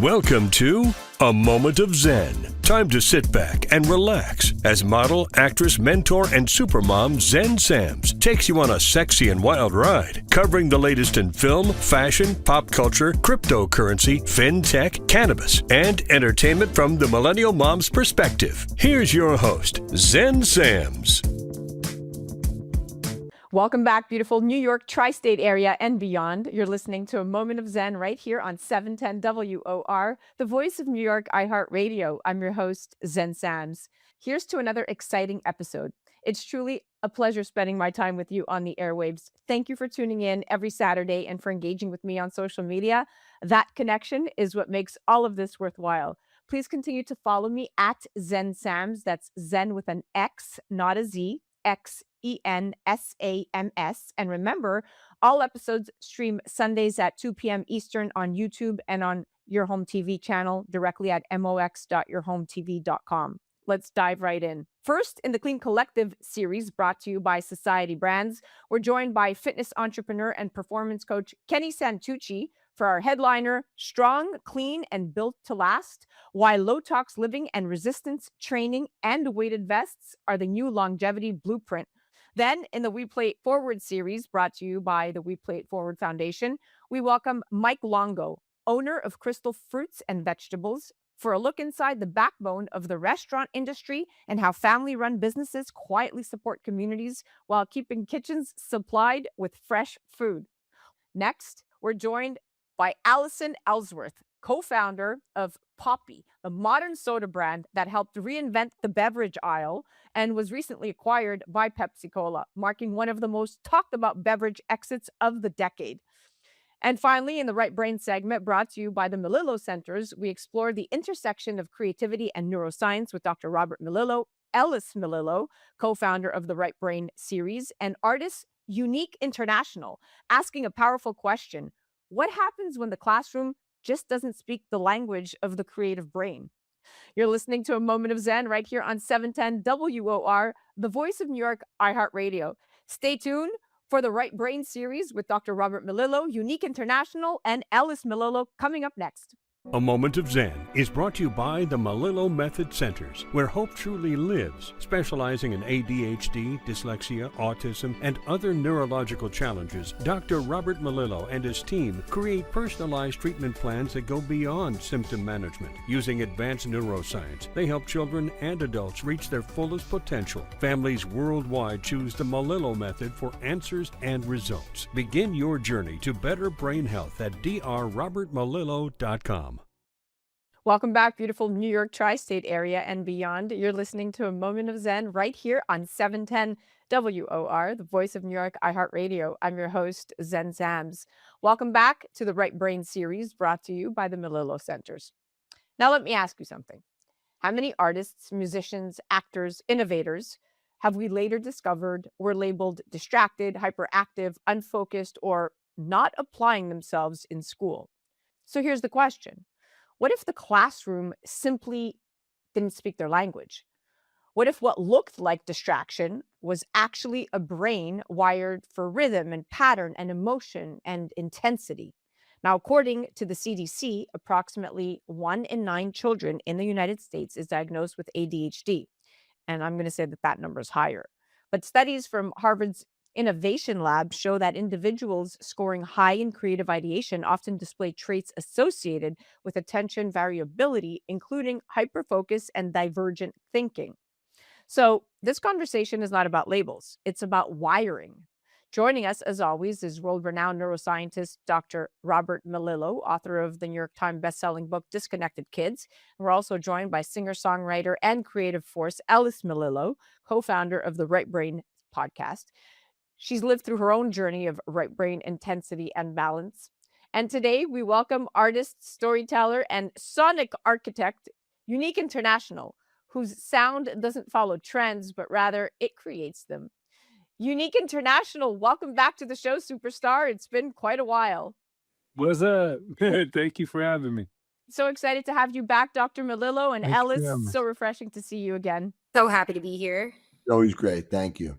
Welcome to A Moment of Xen. Time to sit back and relax as model, actress, mentor, and supermom Xen Sams takes you on a sexy and wild ride, covering the latest in film, fashion, pop culture, cryptocurrency, fintech, cannabis, and entertainment from the millennial mom's perspective. Here's your host, Xen Sams. Welcome back, beautiful New York tri-state area and beyond. You're listening to A Moment of Xen right here on 710 WOR, the voice of New York, iHeartRadio. I'm your host, Xen Sams. Here's to another exciting episode. It's truly a pleasure spending my time with you on the airwaves. Thank you for tuning in every Saturday and for engaging with me on social media. That connection is what makes all of this worthwhile. Please continue to follow me at Xen Sams. That's Zen with an X, not a Z. XENSAMS. And remember, all episodes stream Sundays at 2 p.m. Eastern on YouTube and on Your Home TV channel directly at mox.yourhometv.com. Let's dive right in. First, in the Clean Collective series brought to you by Society Brands, we're joined by fitness entrepreneur and performance coach Kenny Santucci for our headliner, Strong, Clean, and Built to Last, Why Low-Tox Living and Resistance Training and Weighted Vests Are the New Longevity Blueprint. Then, in the We Play It Forward series brought to you by the We Play It Forward Foundation, we welcome Mike Longo, owner of Krystal Fruits and Vegetables, for a look inside the backbone of the restaurant industry and how family-run businesses quietly support communities while keeping kitchens supplied with fresh food. Next, we're joined by Allison Ellsworth, co-founder of Poppi, a modern soda brand that helped reinvent the beverage aisle and was recently acquired by Pepsi Cola, marking one of the most talked about beverage exits of the decade. And finally, in the Right Brain segment brought to you by the Melillo Centers, we explore the intersection of creativity and neuroscience with Dr. Robert Melillo, Ellis Melillo, co-founder of the Right Brain series, and artist Uneekint International, asking a powerful question. What happens when the classroom just doesn't speak the language of the creative brain? You're listening to A Moment of Xen right here on 710 WOR, the voice of New York, iHeartRadio. Stay tuned for the Right Brain series with Dr. Robert Melillo, Uneekint International, and Ellis Melillo coming up next. A Moment of Xen is brought to you by the Melillo Method Centers, where hope truly lives, specializing in ADHD, dyslexia, autism, and other neurological challenges. Dr. Robert Melillo and his team create personalized treatment plans that go beyond symptom management. Using advanced neuroscience, they help children and adults reach their fullest potential. Families worldwide choose the Melillo Method for answers and results. Begin your journey to better brain health at drrobertmelillo.com. Welcome back, beautiful New York tri-state area and beyond. You're listening to A Moment of Xen right here on 710 WOR, the voice of New York, iHeartRadio. I'm your host, Xen Sams. Welcome back to the Right Brain series brought to you by the Melillo Centers. Now let me ask you something. How many artists, musicians, actors, innovators have we later discovered were labeled distracted, hyperactive, unfocused, or not applying themselves in school? So here's the question. What if the classroom simply didn't speak their language? What if what looked like distraction was actually a brain wired for rhythm and pattern and emotion and intensity? Now, according to the CDC, approximately 1 in 9 children in the United States is diagnosed with ADHD. And I'm going to say that that number is higher. But studies from Harvard's Innovation Lab show that individuals scoring high in creative ideation often display traits associated with attention variability, including hyperfocus and divergent thinking. So this conversation is not about labels. It's about wiring. Joining us, as always, is world-renowned neuroscientist Dr. Robert Melillo, author of the New York Times bestselling book, Disconnected Kids. We're also joined by singer-songwriter and creative force Ellis Melillo, co-founder of the Right Brain podcast. She's lived through her own journey of right brain intensity and balance. And today we welcome artist, storyteller, and sonic architect, Uneekint International, whose sound doesn't follow trends, but rather it creates them. Uneekint International, welcome back to the show, superstar. It's been quite a while. What's up? Thank you for having me. So excited to have you back, Dr. Melillo and Thanks for Ellis. having me. So refreshing to see you again. So happy to be here. Always great. Thank you.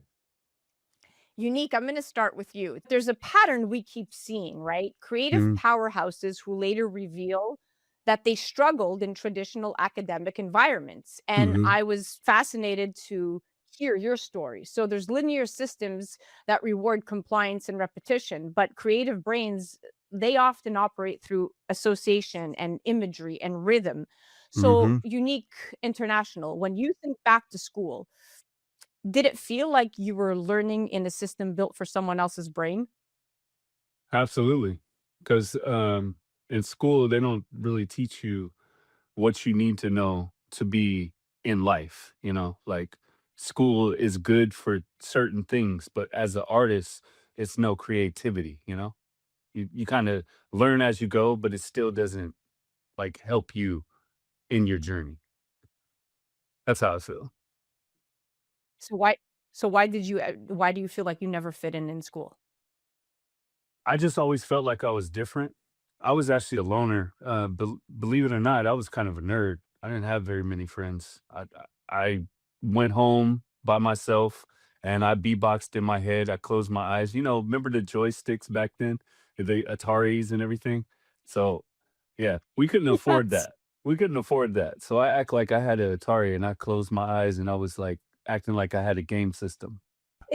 Uneekint, I'm going to start with you. There's a pattern we keep seeing, right? Creative powerhouses who later reveal that they struggled in traditional academic environments. And Hmm. I was fascinated to hear your story. So there's linear systems that reward compliance and repetition, but creative brains, they often operate through association and imagery and rhythm. So Hmm. Unique International, when you think back to school, did it feel like you were learning in a system built for someone else's brain? Absolutely. Because in school, they don't really teach you what you need to know to be in life. Like school is good for certain things, but as an artist, it's no creativity. You kind of learn as you go, but it still doesn't like help you in your journey. That's how I feel. So why do you feel like you never fit in school? I just always felt like I was different. I was actually a loner. Believe it or not, I was kind of a nerd. I didn't have very many friends. I went home by myself and I beatboxed in my head. I closed my eyes. Remember the joysticks back then, the Ataris and everything. So yeah, we couldn't afford Yes. that. We couldn't afford that. So I act like I had an Atari and I closed my eyes and I was like acting like I had a game system.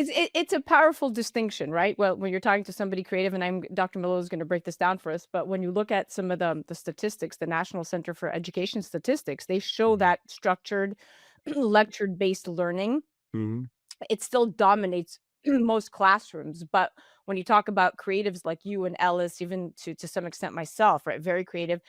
It's a powerful distinction, right? Well, when you're talking to somebody creative, and Dr. Miller is gonna break this down for us, but when you look at some of the statistics, the National Center for Education Statistics, they show Mhm. that structured, lecture-based learning, Mhm. it still dominates most classrooms. But when you talk about creatives like you and Ellis, even to some extent myself, right? Very creative,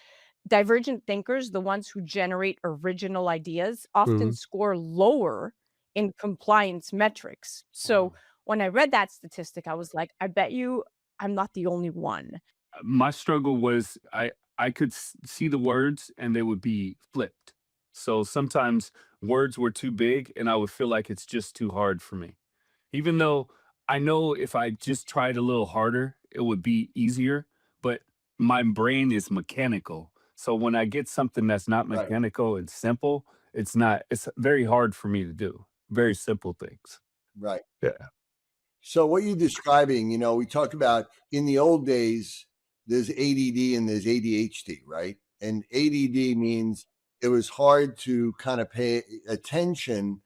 divergent thinkers, the ones who generate original ideas, often Mhm. score lower in compliance metrics. So Wow. when I read that statistic, I was like, I bet you I'm not the only one. My struggle was I could see the words and they would be flipped. So sometimes words were too big and I would feel like it's just too hard for me. Even though I know if I just tried a little harder, it would be easier, but my brain is mechanical. So when I get something that's not Right, mechanical and simple, it's very hard for me to do. Very simple things. right. Yeah. So what you're describing, we talked about in the old days, there's ADD and there's ADHD, right? And ADD means it was hard to kind of pay attention,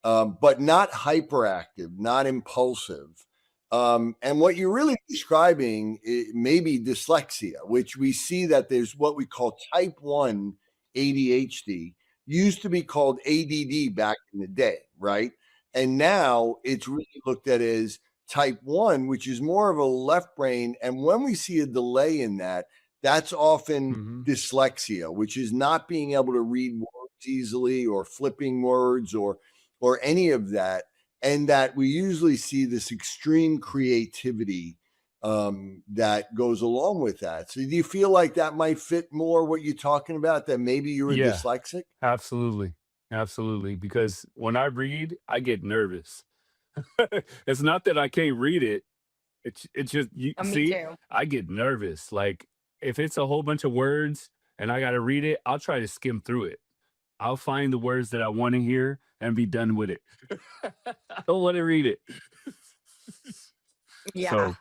but not hyperactive, not impulsive. And what you're really describing may be dyslexia, which we see that there's what we call type 1 ADHD, used to be called ADD back in the day, right? And now it's really looked at as type 1, which is more of a left brain. And when we see a delay in that, that's often Hmm. dyslexia, which is not being able to read words easily or flipping words or any of that. And that we usually see this extreme creativity that goes along with that. So do you feel like that might fit more what you're talking about, that maybe you're a Yeah. dyslexic? Absolutely. Absolutely. Because when I read, I get nervous. It's not that I can't read it. It's just you Me see, too. I get nervous. Like if it's a whole bunch of words and I gotta read it, I'll try to skim through it. I'll find the words that I want to hear and be done with it. I don't want to read it. Yeah. So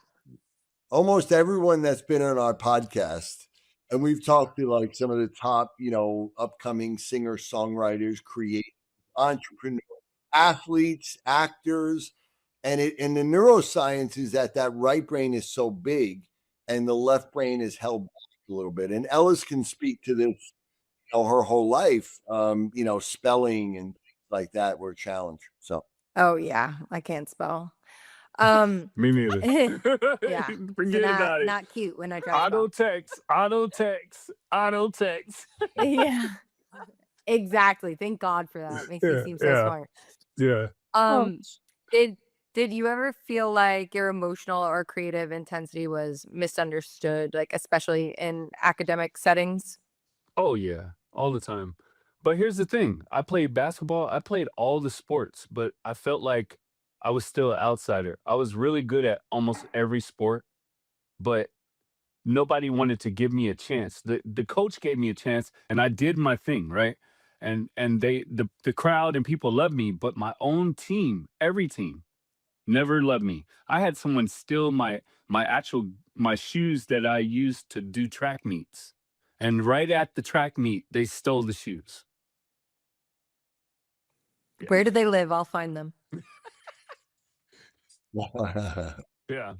Almost everyone that's been on our podcast, and we've talked to like some of the top, upcoming singer songwriters, creators, entrepreneurs, athletes, actors, and the neuroscience is that right brain is so big, and the left brain is held back a little bit. And Ellis can speak to this, her whole life, spelling and things like that were a challenge. So Oh yeah, I can't spell. Um, me neither. yeah, it's Forget not about it. not cute when I try to Auto spell. text, auto text, auto text. Yeah, exactly. Thank God for that. Makes me Yeah, seem so yeah, smart. yeah. Um, Oh. did did you ever feel like your emotional or creative intensity was misunderstood, like especially in academic settings? Oh yeah, all the time. But here's the thing. I played basketball. I played all the sports, but I felt like I was still an outsider. I was really good at almost every sport, but nobody wanted to give me a chance. The coach gave me a chance and I did my thing, right? And the crowd and people loved me, but my own team, every team never loved me. I had someone steal my shoes that I used to do track meets. And right at the track meet, they stole the shoes. Where do they live? I'll find them. Yeah.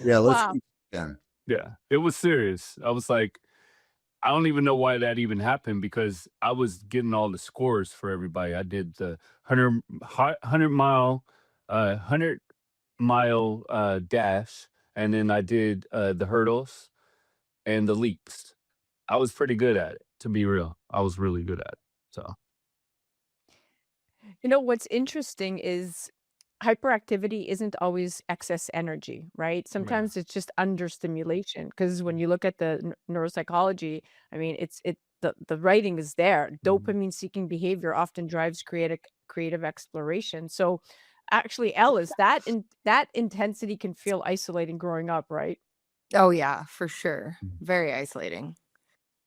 Yeah, let's Wow. keep them. Yeah. It was serious. I was like, I don't even know why that even happened, because I was getting all the scores for everybody. I did the 100-mile dash, and then I did the hurdles and the leaps. I was pretty good at it, to be real. I was really good at it. So, You know, what's interesting is hyperactivity isn't always excess energy, right? yeah. Sometimes it's just understimulation. Because when you look at the neuropsychology, I mean, the writing is there. Mhm. Dopamine-seeking behavior often drives creative exploration. So, actually, Ellis, that intensity can feel isolating growing up, right? Oh yeah, for sure. Mhm. Very isolating.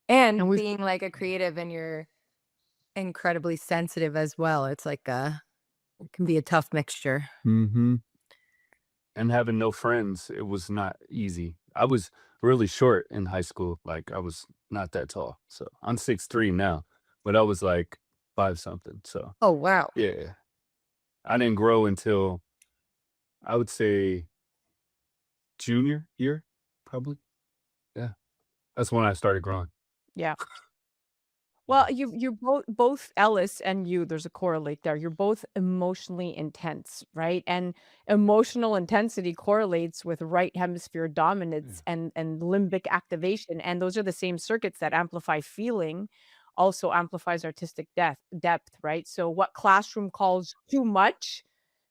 And And we've being like a creative and you're incredibly sensitive as well. It's like it can be a tough mixture. Mm-hmm. And having no friends, it was not easy. I was really short in high school. Like, I was not that tall. So I'm 6'3" now, but I was like 5 something. So Oh wow. yeah, I didn't grow until, I would say, junior year, probably. Yeah, that's when I started growing. Yeah. Well, you both Ellis and you, there's a correlate there. You're both emotionally intense, right? And emotional intensity correlates with right hemisphere Yeah. dominance and limbic activation, and those are the same circuits that amplify feeling, also amplifies artistic depth, right? So what classroom calls too much,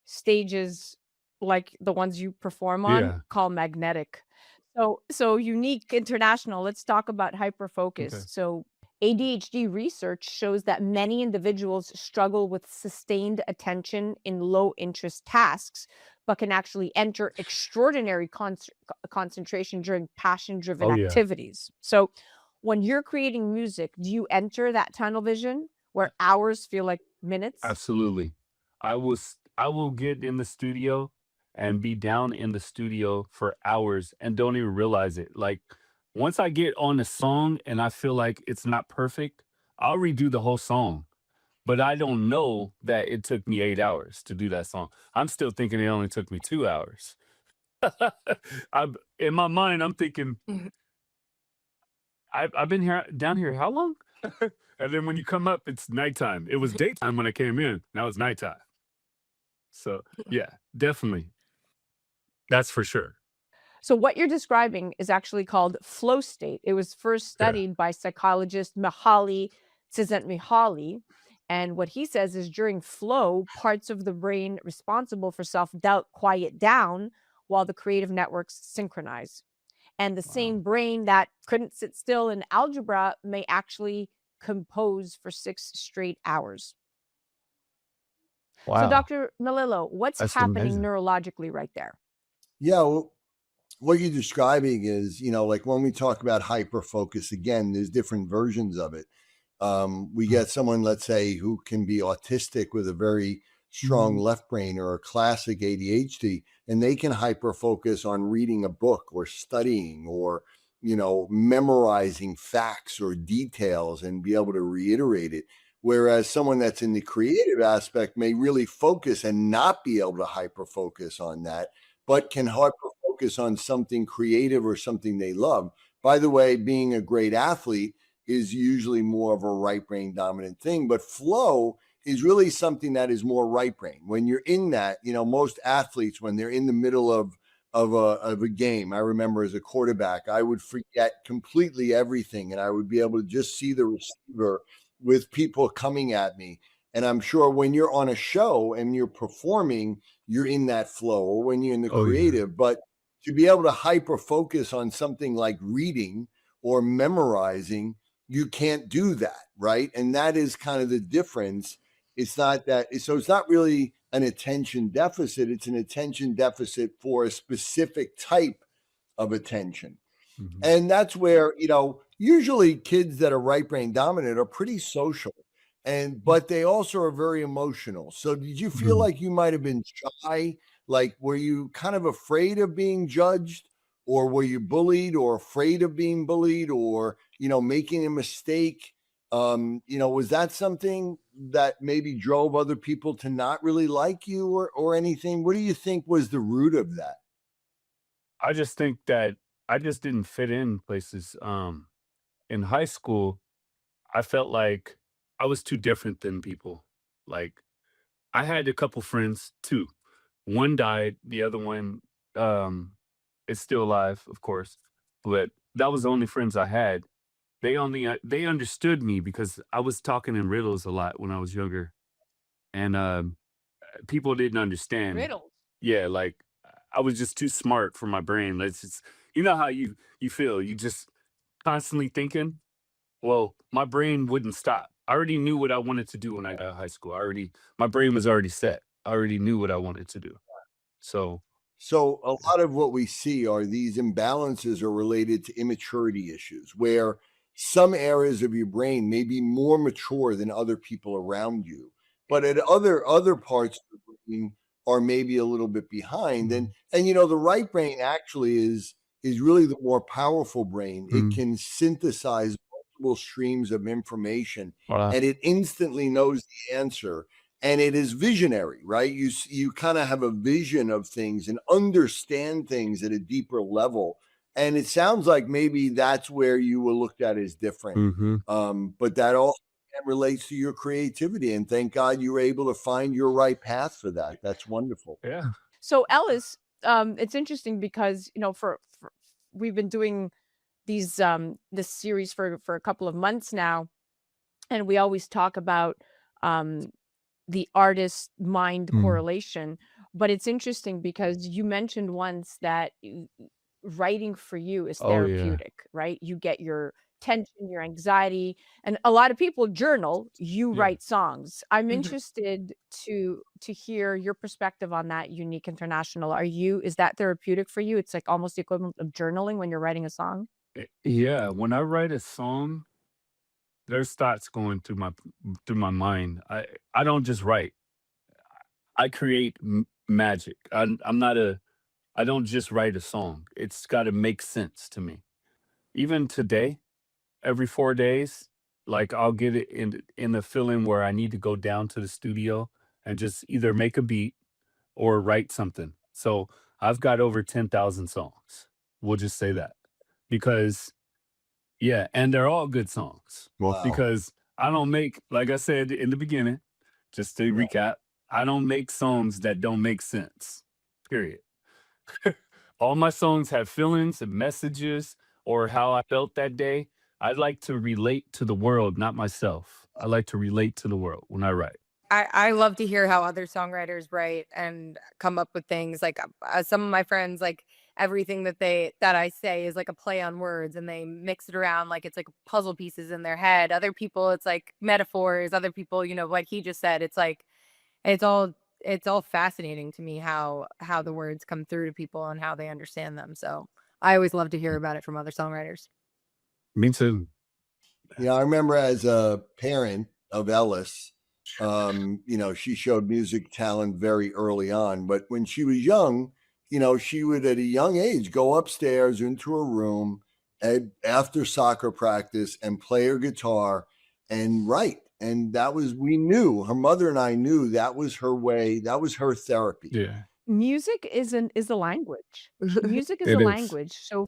stages like the ones you perform on Yeah. call magnetic. So Unique International, let's talk about hyperfocus. Okay. So ADHD research shows that many individuals struggle with sustained attention in low interest tasks, but can actually enter extraordinary concentration during passion driven Oh yeah. activities. So, when you're creating music, do you enter that tunnel vision where hours feel like minutes? Absolutely. I will get in the studio and be down in the studio for hours and don't even realize it. Like, once I get on the song and I feel like it's not perfect, I'll redo the whole song. But I don't know that it took me 8 hours to do that song. I'm still thinking it only took me 2 hours. In my mind, I'm thinking, Mhm. I've been down here how long? And then when you come up, it's nighttime. It was daytime when I came in. Now it's nighttime. So yeah, definitely. That's for sure. So what you're describing is actually called flow state. It was first Yeah. studied by psychologist Mihaly Csikszentmihalyi, and what he says is during flow, parts of the brain responsible for self-doubt quiet down while the creative networks synchronize. And the Wow. same brain that couldn't sit still in algebra may actually compose for 6 straight hours. So Wow. Dr. Melillo, what's That's happening amazing. neurologically right there? Yeah, well, what you're describing is, like when we talk about hyper focus, again, there's different versions of it. We get someone, let's say, who can be autistic with a very strong left brain or a classic ADHD, and they can hyper focus on reading a book or studying or, memorizing facts or details and be able to reiterate it. Whereas someone that's in the creative aspect may really focus and not be able to hyper focus on that, but can hyper focus on something creative or something they love. By the way, being a great athlete is usually more of a right brain dominant thing, but flow is really something that is more right brain. When you're in that, most athletes, when they're in the middle of a game, I remember as a quarterback, I would forget completely everything and I would be able to just see the receiver with people coming at me. And I'm sure when you're on a show and you're performing, you're in that flow, or when you're in the Oh yeah. creative. But to be able to hyper focus on something like reading or memorizing, you can't do that, right? And that is kind of the difference. It's not really an attention deficit. It's an attention deficit for a specific type of attention. Mhm. And that's where, usually kids that are right brain dominant are pretty social, but they also are very emotional. So did you feel Mhm. like you might have been shy? Like, were you kind of afraid of being judged? or were you bullied or afraid of being bullied, or, making a mistake? Was that something that maybe drove other people to not really like you or anything? What do you think was the root of that? I just think that I just didn't fit in places. In high school, I felt like I was too different than people. Like, I had a couple friends too. One died, the other one um is still alive, of course. But that was the only friends I had. They understood me because I was talking in riddles a lot when I was younger. And people didn't understand. Riddles. Yeah, like I was just too smart for my brain. Let's just, how you feel. You just constantly thinking. Well, my brain wouldn't stop. I already knew what I wanted to do when I got out of high school. My brain was already set. I already knew what I wanted to do. So, So a lot of what we see are these imbalances are related to immaturity issues, where some areas of your brain may be more mature than other people around you, but at other parts of the brain are maybe a little bit behind. And mhm, the right brain actually is really the more powerful brain. It mhm. can synthesize multiple streams of information, Wow. and it instantly knows the answer, and it is visionary, right? You kind of have a vision of things and understand things at a deeper level. And it sounds like maybe that's where you were looked at as different. Hmm. But that also relates to your creativity, and thank God you were able to find your right path for that. That's wonderful. Yeah. So Ellis, it's interesting because for we've been doing this series for a couple of months now, and we always talk about um, the artist mind Mm. correlation. But it's interesting because you mentioned once that writing for you is Oh yeah. therapeutic, right? You get your tension, your anxiety, and a lot of people journal, you Yeah. write songs. I'm Mhm. interested to hear your perspective on that, Unique International. Is that therapeutic for you? It's like almost the equivalent of journaling when you're writing a song? Yeah. When I write a song, there's thoughts going through my mind. I don't just write. I create magic. I'm not a. I don't just write a song. It's got to make sense to me. Even today, every 4 days, like I'll get it in the feeling where I need to go down to the studio and just either make a beat or write something. So I've got over 10,000 songs. We'll just say that because yeah, and they're all good songs Wow. because I don't make, like I said in the beginning, just to Right. recap, I don't make songs that don't make sense. Period. All my songs have feelings and messages or how I felt that day. I like to relate to the world, not myself. I like to relate to the world when I write. I love to hear how other songwriters write and come up with things like some of my friends, like everything that I say is like a play on words and they mix it around like it's like puzzle pieces in their head. Other people it's like metaphors. Other people, like he just said, it's like it's all it's all fascinating to me how the words come through to people and how they understand them. So I always love to hear about it from other songwriters. Me too. I remember as a parent of Ellis, she showed music talent very early on. But when she was young, she would at a young age go upstairs into her room after soccer practice and play her guitar and write. And we knew, her mother and I knew that was her way, that was her therapy. Yeah, Music is a language. Music is a it is. language. So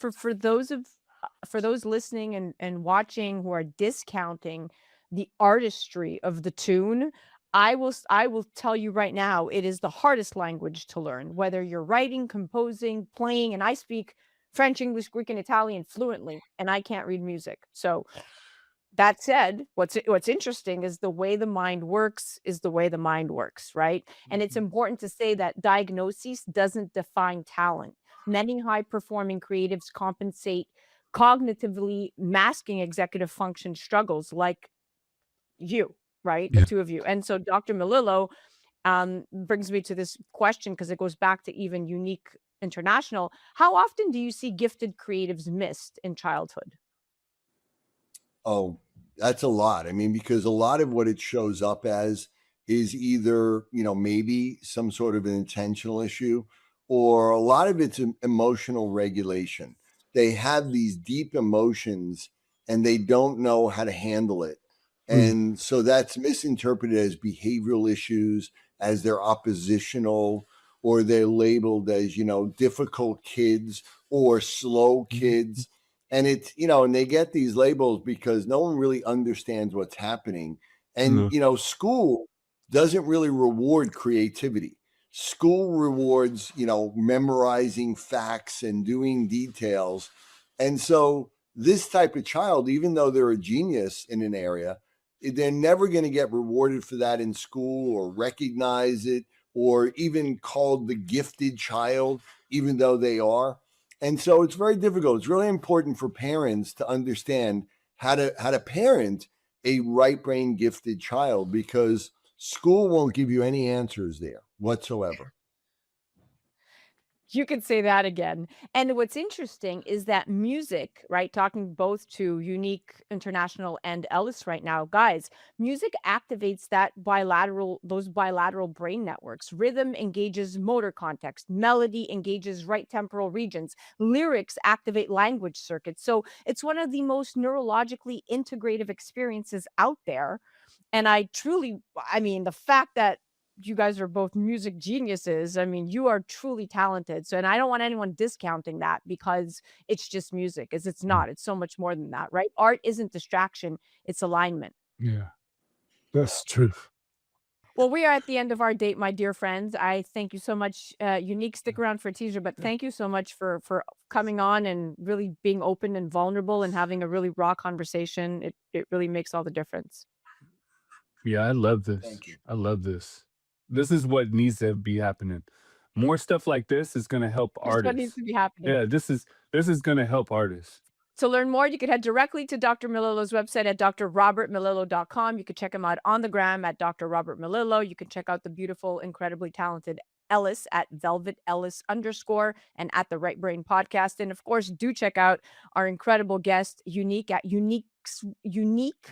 for those listening and watching who are discounting the artistry of the tune, I will tell you right now, it is the hardest language to learn, whether you're writing, composing, playing, and I speak French, English, Greek, and Italian fluently, and I can't read music. So that said, what's interesting is the way the mind works is the way the mind works, right? And it's Mhm. important to say that diagnosis doesn't define talent. Many high performing creatives compensate cognitively, masking executive function struggles like you, right? The Yeah. two of you. And so Dr. Melillo brings me to this question because it goes back to even Unique International. How often do you see gifted creatives missed in childhood? Oh, that's a lot. I mean, because a lot of what it shows up as is either, maybe some sort of an intentional issue, or a lot of it's emotional regulation. They have these deep emotions and they don't know how to handle it. And so that's misinterpreted as behavioral issues, as they're oppositional, or they're labeled as, difficult kids or slow kids. And it's, and they get these labels because no one really understands what's happening. And, school doesn't really reward creativity. School rewards, memorizing facts and doing details. And so this type of child, even though they're a genius in an area, they're never going to get rewarded for that in school or recognize it or even called the gifted child, even though they are. And so it's very difficult. It's really important for parents to understand how to parent a right brain gifted child, because school won't give you any answers there whatsoever. You could say that again. And what's interesting is that music, right? Talking both to Unique International and Ellis right now, guys, music activates those bilateral brain networks. Rhythm engages motor context. Melody engages right temporal regions. Lyrics activate language circuits. So it's one of the most neurologically integrative experiences out there. And the fact that you guys are both music geniuses. You are truly talented. So, and I don't want anyone discounting that because it's just music, as it's not. It's so much more than that, right? Art isn't distraction, it's alignment. Yeah, that's true. Well, we are at the end of our date, my dear friends. I thank you so much. Unique, stick around for a teaser, but thank you so much for coming on and really being open and vulnerable and having a really raw conversation. It really makes all the difference. Yeah, I love this. Thank you. I love this. This is what needs to be happening. More stuff like this is going to help That's what needs artists. to be happening. Yeah, this is going to help artists. To learn more, you could head directly to Dr. Melillo's website at drrobertmelillo.com. You could check him out on the gram at Dr. Robert Melillo. You can check out the beautiful, incredibly talented Ellis at @velvetellis_ and at the Right Brain Podcast. And of course, do check out our incredible guest, Unique, at Unique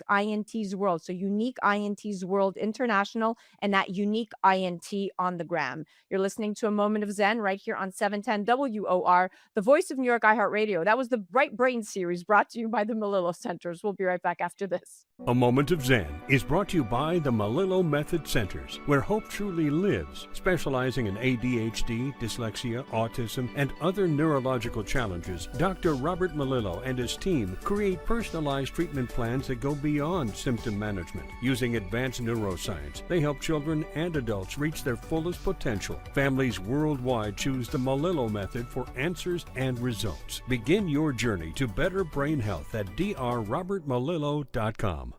INT's World. So Unique INT's World International and at Unique INT on the gram. You're listening to A Moment of Xen right here on 710 WOR, the voice of New York iHeartRadio. That was the Right Brain series brought to you by the Melillo Centers. We'll be right back after this. A Moment of Xen is brought to you by the Melillo Method Centers, where hope truly lives, specializing in ADHD, dyslexia, autism, and other neurological challenges. Dr. Robert Melillo and his team create personalized treatment plans that go beyond symptom management. Using advanced neuroscience, they help children and adults reach their fullest potential. Families worldwide choose the Melillo method for answers and results. Begin your journey to better brain health at drrobertmelillo.com.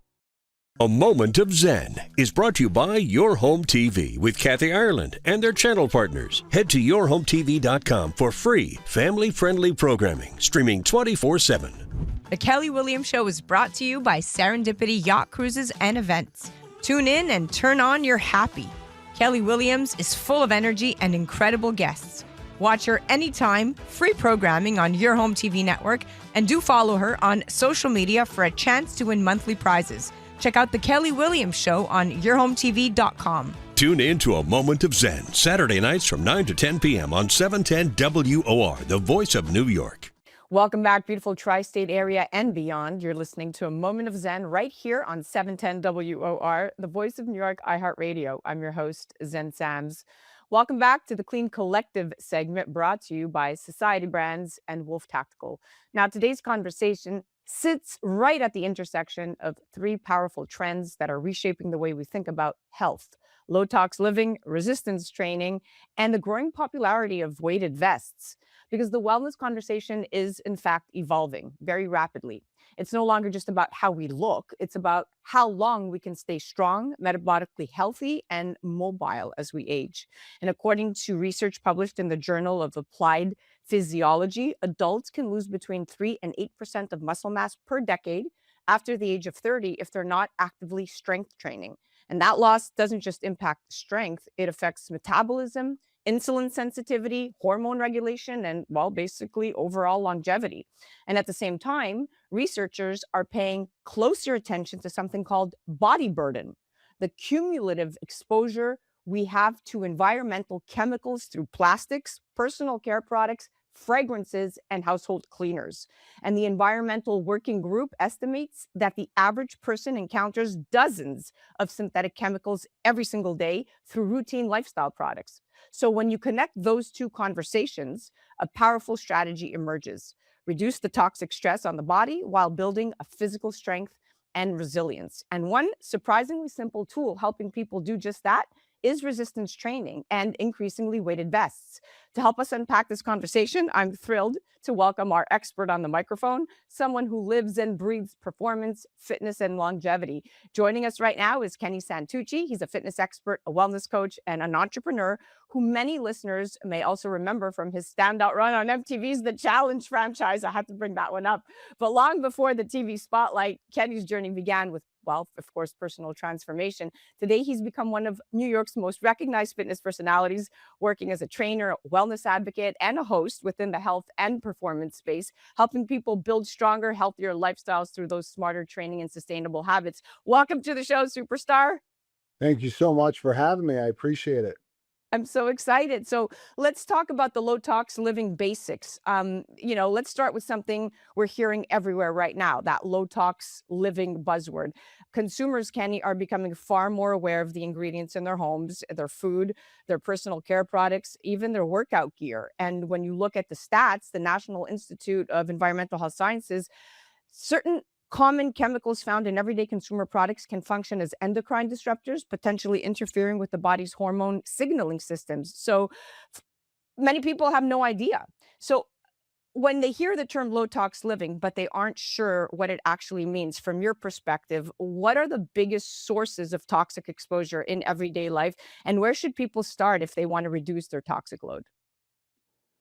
A Moment of Xen is brought to you by Your Home TV with Kathy Ireland and their channel partners. Head to yourhometv.com for free, family-friendly programming, streaming 24/7. The Kelly Williams Show is brought to you by Serendipity Yacht Cruises and Events. Tune in and turn on your happy. Kelly Williams is full of energy and incredible guests. Watch her anytime, free programming on Your Home TV network, and do follow her on social media for a chance to win monthly prizes. Check out The Kelly Williams Show on yourhometv.com. Tune in to A Moment of Xen, Saturday nights from 9 to 10 p.m. on 710 WOR, the voice of New York. Welcome back, beautiful tri-state area and beyond. You're listening to A Moment of Xen right here on 710 WOR, the voice of New York iHeartRadio. I'm your host, Zen Sams. Welcome back to the Clean Collective segment brought to you by Society Brands and Wolf Tactical. Now, today's conversation sits right at the intersection of three powerful trends that are reshaping the way we think about health: low-tox living, resistance training, and the growing popularity of weighted vests. Because the wellness conversation is, in fact, evolving very rapidly. It's no longer just about how we look. It's about how long we can stay strong, metabolically healthy, and mobile as we age. And according to research published in the Journal of Applied Physiology, adults can lose between 3 and 8% of muscle mass per decade after the age of 30 if they're not actively strength training. And that loss doesn't just impact strength, it affects metabolism, insulin sensitivity, hormone regulation, and, well, basically overall longevity. And at the same time, researchers are paying closer attention to something called body burden, the cumulative exposure we have to environmental chemicals through plastics, personal care products, fragrances, and household cleaners. And the Environmental Working Group estimates that the average person encounters dozens of synthetic chemicals every single day through routine lifestyle products. So when you connect those two conversations, a powerful strategy emerges. Reduce the toxic stress on the body while building a physical strength and resilience. And one surprisingly simple tool helping people do just that is resistance training and increasingly weighted vests. To help us unpack this conversation, I'm thrilled to welcome our expert on the microphone, someone who lives and breathes performance, fitness, and longevity. Joining us right now is Kenny Santucci. He's a fitness expert, a wellness coach, and an entrepreneur who many listeners may also remember from his standout run on MTV's The Challenge franchise. I had to bring that one up. But long before the TV spotlight, Kenny's journey began with, well, of course, personal transformation. Today, he's become one of New York's most recognized fitness personalities, working as a trainer, wellness advocate, and a host within the health and performance space, helping people build stronger, healthier lifestyles through those smarter training and sustainable habits. Welcome to the show, superstar. Thank you so much for having me. I appreciate it. I'm so excited. So let's talk about the low tox living basics. Let's start with something we're hearing everywhere right now, that low tox living buzzword. Consumers, Kenny, are becoming far more aware of the ingredients in their homes, their food, their personal care products, even their workout gear. And when you look at the stats, the National Institute of Environmental Health Sciences, certain common chemicals found in everyday consumer products can function as endocrine disruptors, potentially interfering with the body's hormone signaling systems. So many people have no idea. So when they hear the term low tox living, but they aren't sure what it actually means, from your perspective, what are the biggest sources of toxic exposure in everyday life? And where should people start if they want to reduce their toxic load?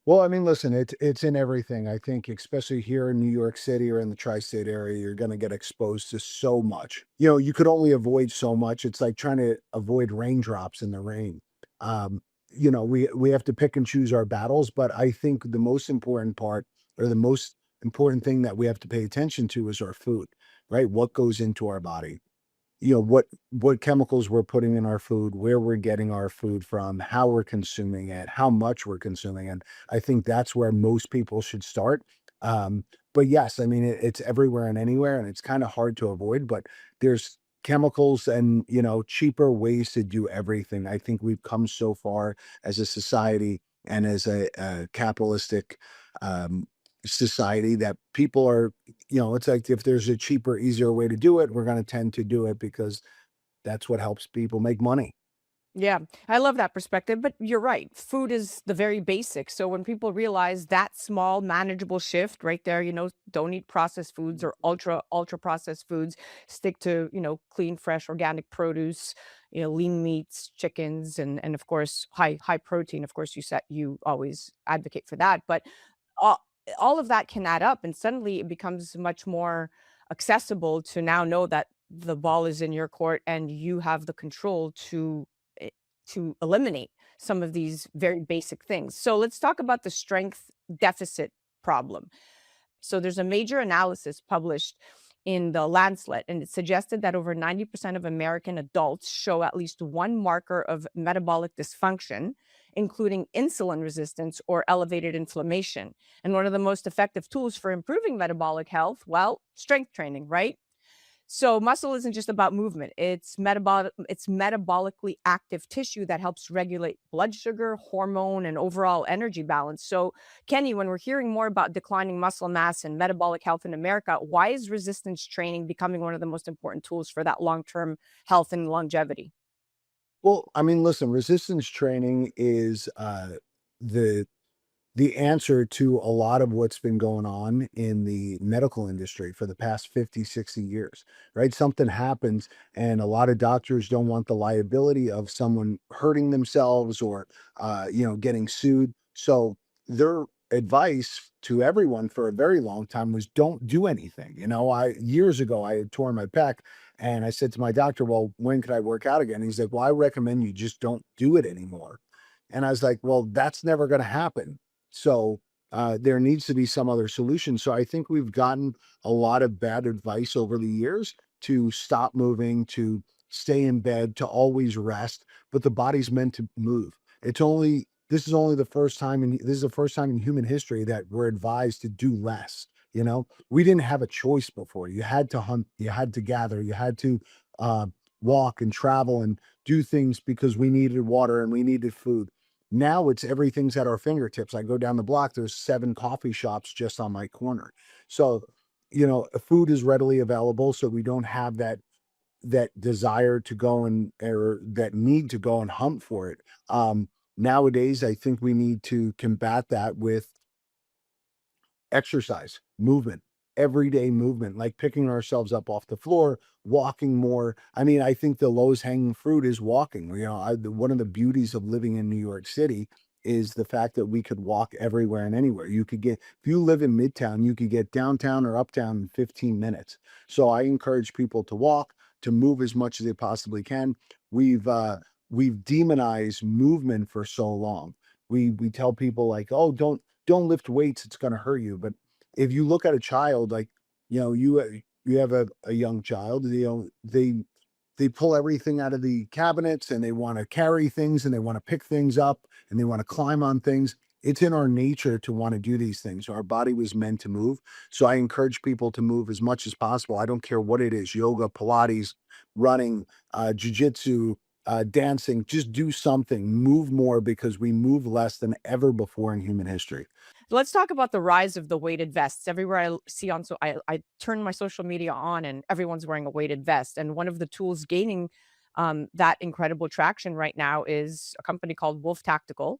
Well, I mean, listen, it's in everything. I think, especially here in New York City or in the tri-state area, you're going to get exposed to so much. You could only avoid so much. It's like trying to avoid raindrops in the rain. We have to pick and choose our battles, but I think the most important part, or the most important thing that we have to pay attention to, is our food, right? What goes into our body? What chemicals we're putting in our food, where we're getting our food from, how we're consuming it, how much we're consuming. And I think that's where most people should start. But yes, I mean, it's everywhere and anywhere, and it's kind of hard to avoid, but there's chemicals and, cheaper ways to do everything. I think we've come so far as a society and as a capitalistic, society, that people are, it's like, if there's a cheaper, easier way to do it, we're going to tend to do it because that's what helps people make money. Yeah, I love that perspective, but you're right. Food is the very basics. So when people realize that small, manageable shift right there, don't eat processed foods or ultra processed foods, stick to, clean, fresh, organic produce, lean meats, chickens, and of course, high protein. Of course, you always advocate for that, but all, all of that can add up, and suddenly it becomes much more accessible to now know that the ball is in your court and you have the control eh, to eliminate some of these very basic things. So let's talk about the strength deficit problem. So there's a major analysis published in the Lancet, and it suggested that over 90% of American adults show at least one marker of metabolic dysfunction, including insulin resistance or elevated inflammation. And one of the most effective tools for improving metabolic health, well, strength training, right? So muscle isn't just about movement. It's metabolically active tissue that helps regulate blood sugar, hormone, and overall energy balance. So Kenny, when we're hearing more about declining muscle mass and metabolic health in America, why is resistance training becoming one of the most important tools for that long-term health and longevity? Well, I mean, listen, resistance training is the the answer to a lot of what's been going on in the medical industry for the past 50, 60 years, right? Something happens, and a lot of doctors don't want the liability of someone hurting themselves or, getting sued. So their advice to everyone for a very long time was, don't do anything. Years ago, I had torn my pec, and I said to my doctor, well, when could I work out again? He's like, well, I recommend you just don't do it anymore. And I was like, well, that's never going to happen. So there needs to be some other solution. So I think we've gotten a lot of bad advice over the years to stop moving, to stay in bed, to always rest, but the body's meant to move. This is only the first time in human history that we're advised to do less. We didn't have a choice before. You had to hunt, you had to gather, you had to uh, walk and travel and do things because we needed water and we needed food. Now it's everything's at our fingertips. I go down the block, there's 7 coffee shops just on my corner. So, food is readily available, so we don't have that desire to go or that need to go and hunt for it. Nowadays, I think we need to combat that with exercise, movement, everyday movement, like picking ourselves up off the floor, walking more. I mean, I think the lowest hanging fruit is walking. One of the beauties of living in New York City is the fact that we could walk everywhere and anywhere. If you live in Midtown, you could get downtown or uptown in 15 minutes. So I encourage people to walk, to move as much as they possibly can. We've demonized movement for so long. We tell people like, oh, don't lift weights, it's going to hurt you. But if you look at a child, like, you have a young child, they pull everything out of the cabinets and they want to carry things and they want to pick things up and they want to climb on things. It's in our nature to want to do these things. Our body was meant to move. So I encourage people to move as much as possible. I don't care what it is, yoga, Pilates, running, jujitsu, dancing, just do something, move more, because we move less than ever before in human history. Let's talk about the rise of the weighted vests. Everywhere I see I turn my social media on and everyone's wearing a weighted vest. And one of the tools gaining that incredible traction right now is a company called Wolf Tactical.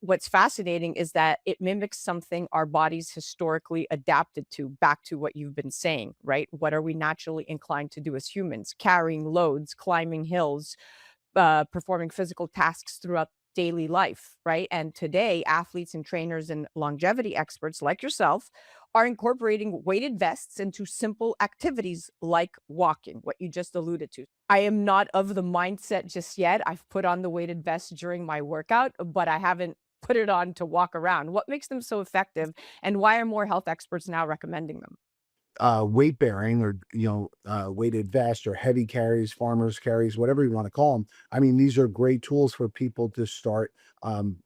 What's fascinating is that it mimics something our bodies historically adapted to, back to what you've been saying, right? What are we naturally inclined to do as humans? Carrying loads, climbing hills, performing physical tasks throughout daily life, right? And today, athletes and trainers and longevity experts like yourself are incorporating weighted vests into simple activities like walking, what you just alluded to. I am not of the mindset just yet. I've put on the weighted vest during my workout, but I haven't put it on to walk around. What makes them so effective, and why are more health experts now recommending them? Weight bearing, or weighted vest, or heavy carries, farmers carries, whatever you want to call them. I mean, these are great tools for people to start um,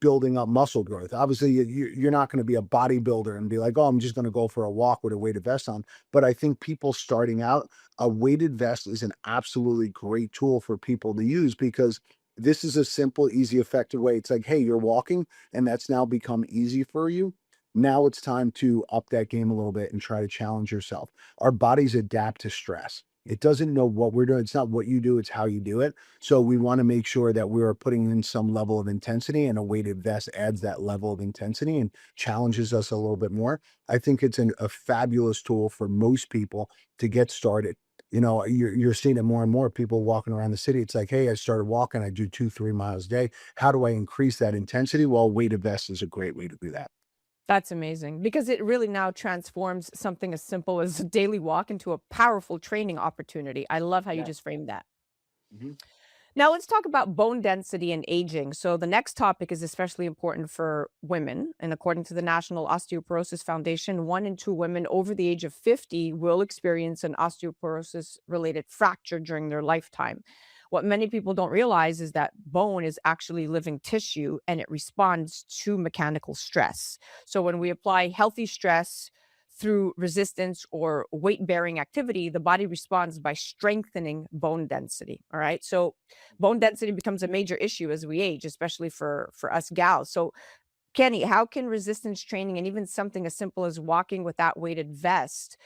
building up muscle growth. Obviously, you're not going to be a bodybuilder and be like, oh, I'm just going to go for a walk with a weighted vest on. But I think people starting out, a weighted vest is an absolutely great tool for people to use, because this is a simple, easy, effective way. It's like, hey, you're walking and that's now become easy for you. Now it's time to up that game a little bit and try to challenge yourself. Our bodies adapt to stress. It doesn't know what we're doing. It's not what you do, it's how you do it. So we want to make sure that we are putting in some level of intensity, and a weighted vest adds that level of intensity and challenges us a little bit more. I think it's a fabulous tool for most people to get started. You're seeing it more and more, people walking around the city. It's like, hey, I started walking, I do 2-3 miles a day. How do I increase that intensity? Well, weighted vest is a great way to do that. That's amazing, because it really now transforms something as simple as a daily walk into a powerful training opportunity. I love how you Yeah. just framed that. Mhm. Now let's talk about bone density and aging. So the next topic is especially important for women. And according to the National Osteoporosis Foundation, 1 in 2 women over the age of 50 will experience an osteoporosis related fracture during their lifetime. What many people don't realize is that bone is actually living tissue and it responds to mechanical stress. So when we apply healthy stress through resistance or weight bearing activity, the body responds by strengthening bone density. All right. So bone density becomes a major issue as we age, especially for us gals. So, Kenny, how can resistance training and even something as simple as walking with that weighted vest,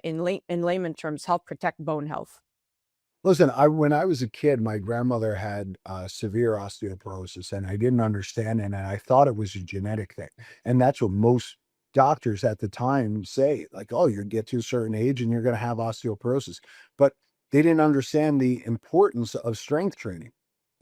in layman terms, help protect bone health? Listen, when I was a kid, my grandmother had severe osteoporosis, and I didn't understand it, and I thought it was a genetic thing. And that's what most doctors at the time say, like, oh, you get to a certain age and you're going to have osteoporosis. But they didn't understand the importance of strength training.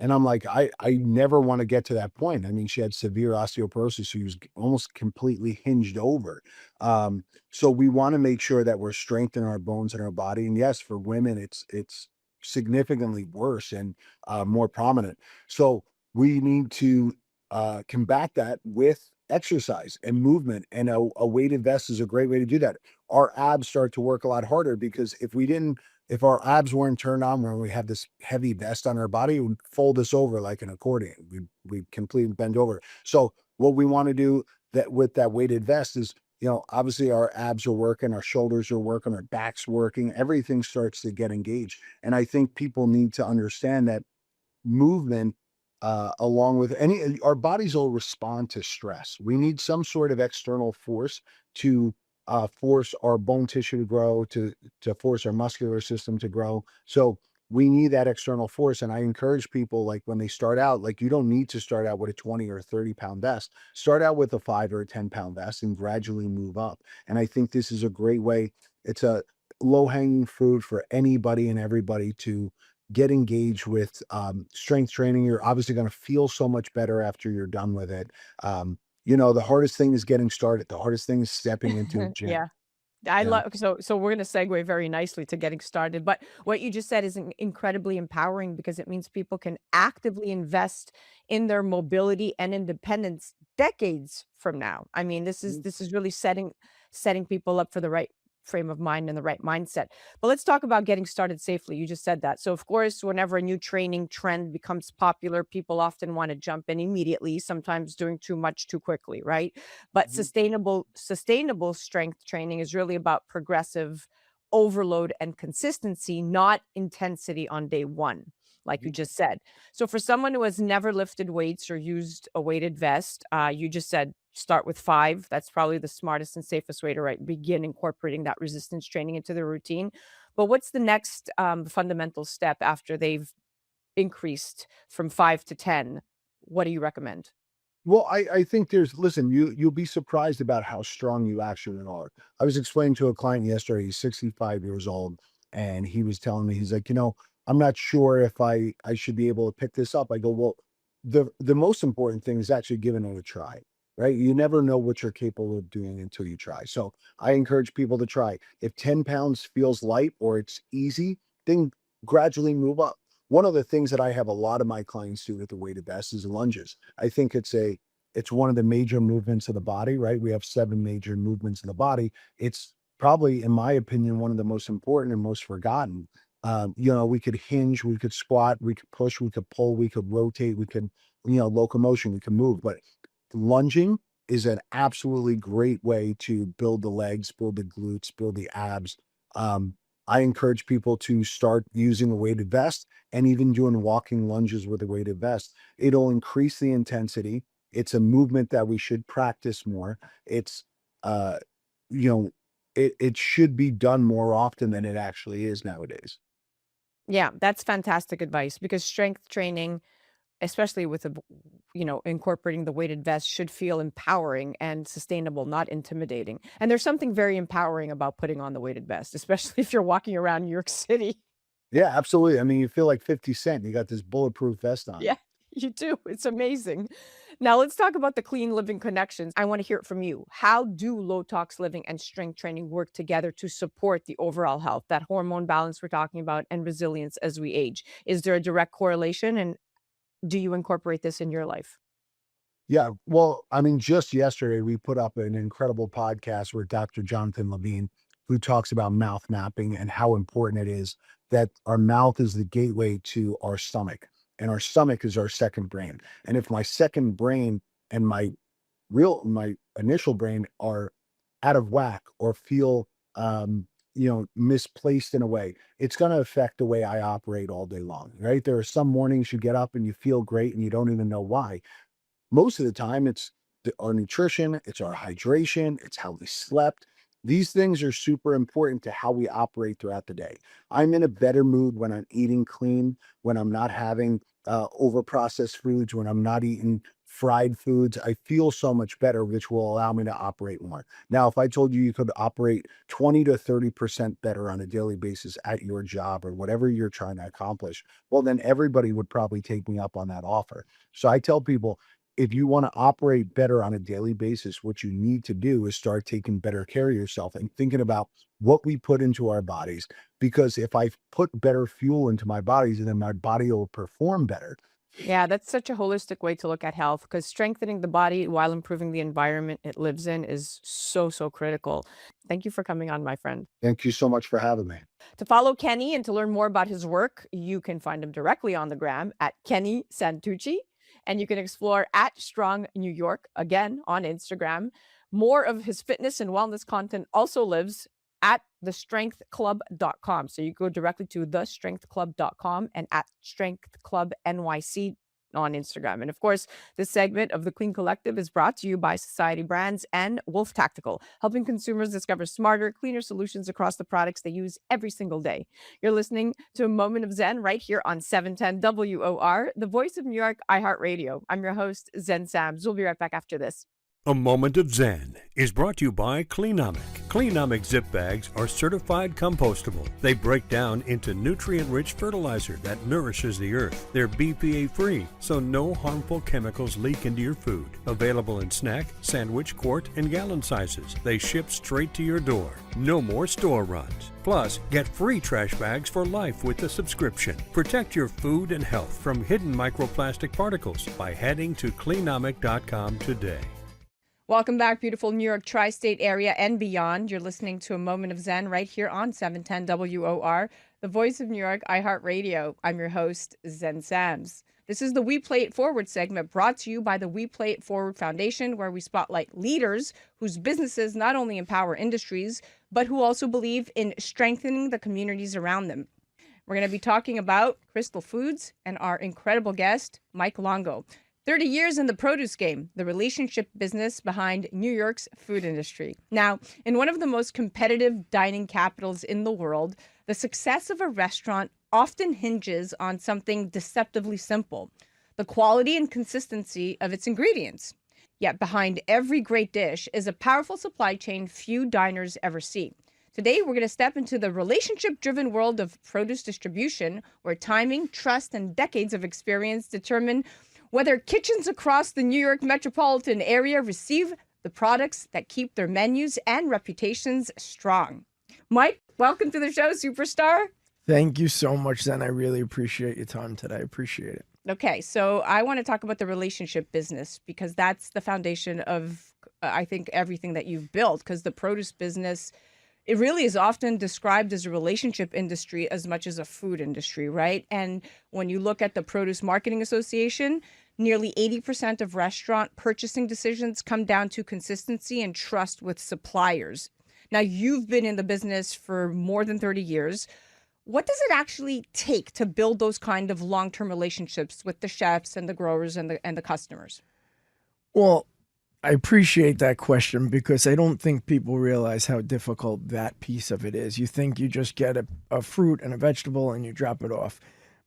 And I'm like, I never want to get to that point. I mean, she had severe osteoporosis. She was almost completely hinged over. So we want to make sure that we're strengthening our bones in our body. And yes, for women, it's significantly worse and more prominent. So we need to combat that with exercise and movement, and a weighted vest is a great way to do that. Our abs start to work a lot harder because if our abs weren't turned on when we have this heavy vest on our body, it would fold us over like an accordion. We completely bend over. So what we want to do that with that weighted vest is, obviously our abs are working, our shoulders are working, our back's working, everything starts to get engaged. And I think people need to understand that movement, along with our bodies will respond to stress. We need some sort of external force to force our bone tissue to grow, to force our muscular system to grow. So we need that external force. And I encourage people, like when they start out, like you don't need to start out with a 20 or 30-pound vest. Start out with a 5 or a 10-pound vest and gradually move up. And I think this is a great way. It's a low-hanging fruit for anybody and everybody to get engaged with strength training. You're obviously going to feel so much better after you're done with it. The hardest thing is getting started. The hardest thing is stepping into a gym. Yeah. I Yeah. love so we're gonna segue very nicely to getting started, but what you just said is incredibly empowering because it means people can actively invest in their mobility and independence decades from now. I mean, this is really setting people up for the right frame of mind and the right mindset. But let's talk about getting started safely. You just said that. So of course, whenever a new training trend becomes popular, people often want to jump in immediately, sometimes doing too much too quickly, right? But Mhm. sustainable strength training is really about progressive overload and consistency, not intensity on day one, like you Mhm. just said. So for someone who has never lifted weights or used a weighted vest, you just said start with 5. That's probably the smartest and safest way to begin incorporating that resistance training into their routine. But what's the next fundamental step after they've increased from 5 to 10? What do you recommend? Well, I think listen, you'll be surprised about how strong you actually are. I was explaining to a client yesterday, he's 65 years old, and he was telling me, he's like, I'm not sure if I should be able to pick this up. I go, well, the most important thing is actually giving it a try, right? You never know what you're capable of doing until you try. So I encourage people to try. If 10 pounds feels light or it's easy, then gradually move up. One of the things that I have a lot of my clients do with the weighted vest is lunges. I think it's one of the major movements of the body, right? We have 7 major movements in the body. It's probably, in my opinion, one of the most important and most forgotten. We could hinge, we could squat, we could push, we could pull, we could rotate, we could, locomotion, we can move. But lunging is an absolutely great way to build the legs, build the glutes, build the abs. Um, I encourage people to start using a weighted vest and even doing walking lunges with a weighted vest. It'll increase the intensity. It's a movement that we should practice more. It's, uh, you know, it should be done more often than it actually is nowadays. Yeah, that's fantastic advice because strength training, especially with incorporating the weighted vest, should feel empowering and sustainable, not intimidating. And there's something very empowering about putting on the weighted vest, especially if you're walking around New York City. Yeah, absolutely. I mean, you feel like 50 Cent. You got this bulletproof vest on. Yeah, you do. It's amazing. Now let's talk about the clean living connections. I want to hear it from you. How do low tox living and strength training work together to support the overall health, that hormone balance we're talking about, and resilience as we age? Is there a direct correlation, and do you incorporate this in your life? Yeah. Well, I mean, just yesterday we put up an incredible podcast with Dr. Jonathan Levine, who talks about mouth mapping and how important it is that our mouth is the gateway to our stomach, and our stomach is our second brain. And if my second brain and my initial brain are out of whack or feel misplaced in a way, it's going to affect the way I operate all day long, right? There are some mornings you get up and you feel great and you don't even know why. Most of the time, it's our nutrition, it's our hydration, it's how we slept. These things are super important to how we operate throughout the day. I'm in a better mood when I'm eating clean, when I'm not having over processed foods, when I'm not eating fried foods. I feel so much better, which will allow me to operate more. Now, if I told you you could operate 20 to 30% better on a daily basis at your job or whatever you're trying to accomplish, well, then everybody would probably take me up on that offer. So I tell people, if you want to operate better on a daily basis, what you need to do is start taking better care of yourself and thinking about what we put into our bodies. Because if I put better fuel into my bodies, then my body will perform better. Yeah, that's such a holistic way to look at health because strengthening the body while improving the environment it lives in is so, so critical. Thank you for coming on, my friend. Thank you so much for having me. To follow Kenny and to learn more about his work, you can find him directly on the gram at Kenny Santucci, and you can explore at Strong New York again on Instagram. More of his fitness and wellness content also lives at thestrengthclub.com. So you go directly to thestrengthclub.com and at strengthclubnyc on Instagram. And of course, this segment of the Clean Collective is brought to you by Society Brands and Wolf Tactical, helping consumers discover smarter, cleaner solutions across the products they use every single day. You're listening to A Moment of Zen right here on 710 WOR, the voice of New York, iHeartRadio. I'm your host, Zen Sams. We'll be right back after this. A Moment of Zen is brought to you by Cleanomic. Cleanomic zip bags are certified compostable. They break down into nutrient-rich fertilizer that nourishes the earth. They're BPA-free, so no harmful chemicals leak into your food. Available in snack, sandwich, quart, and gallon sizes. They ship straight to your door. No more store runs. Plus, get free trash bags for life with the subscription. Protect your food and health from hidden microplastic particles by heading to cleanomic.com today. Welcome back, beautiful New York tri-state area and beyond. You're listening to A Moment of Zen right here on 710 WOR, the voice of New York, iHeartRadio. I'm your host, Zen Sams. This is the We Play It Forward segment brought to you by the We Play It Forward Foundation, where we spotlight leaders whose businesses not only empower industries, but who also believe in strengthening the communities around them. We're going to be talking about Krystal Foods and our incredible guest, Mike Longo. 30 years in the produce game, the relationship business behind New York's food industry. Now, in one of the most competitive dining capitals in the world, the success of a restaurant often hinges on something deceptively simple: the quality and consistency of its ingredients. Yet behind every great dish is a powerful supply chain few diners ever see. Today, we're going to step into the relationship-driven world of produce distribution, where timing, trust, and decades of experience determine whether kitchens across the New York metropolitan area receive the products that keep their menus and reputations strong. Mike, welcome to the show, superstar. Thank you so much, Zen. I really appreciate your time today. I appreciate it. Okay, so I want to talk about the relationship business because that's the foundation of, I think, everything that you've built, because the produce business, it really is often described as a relationship industry as much as a food industry, right? And when you look at the Produce Marketing Association, nearly 80% of restaurant purchasing decisions come down to consistency and trust with suppliers. Now, you've been in the business for more than 30 years. What does it actually take to build those kind of long-term relationships with the chefs and the growers and the customers? Well, I appreciate that question because I don't think people realize how difficult that piece of it is. You think you just get a fruit and a vegetable and you drop it off.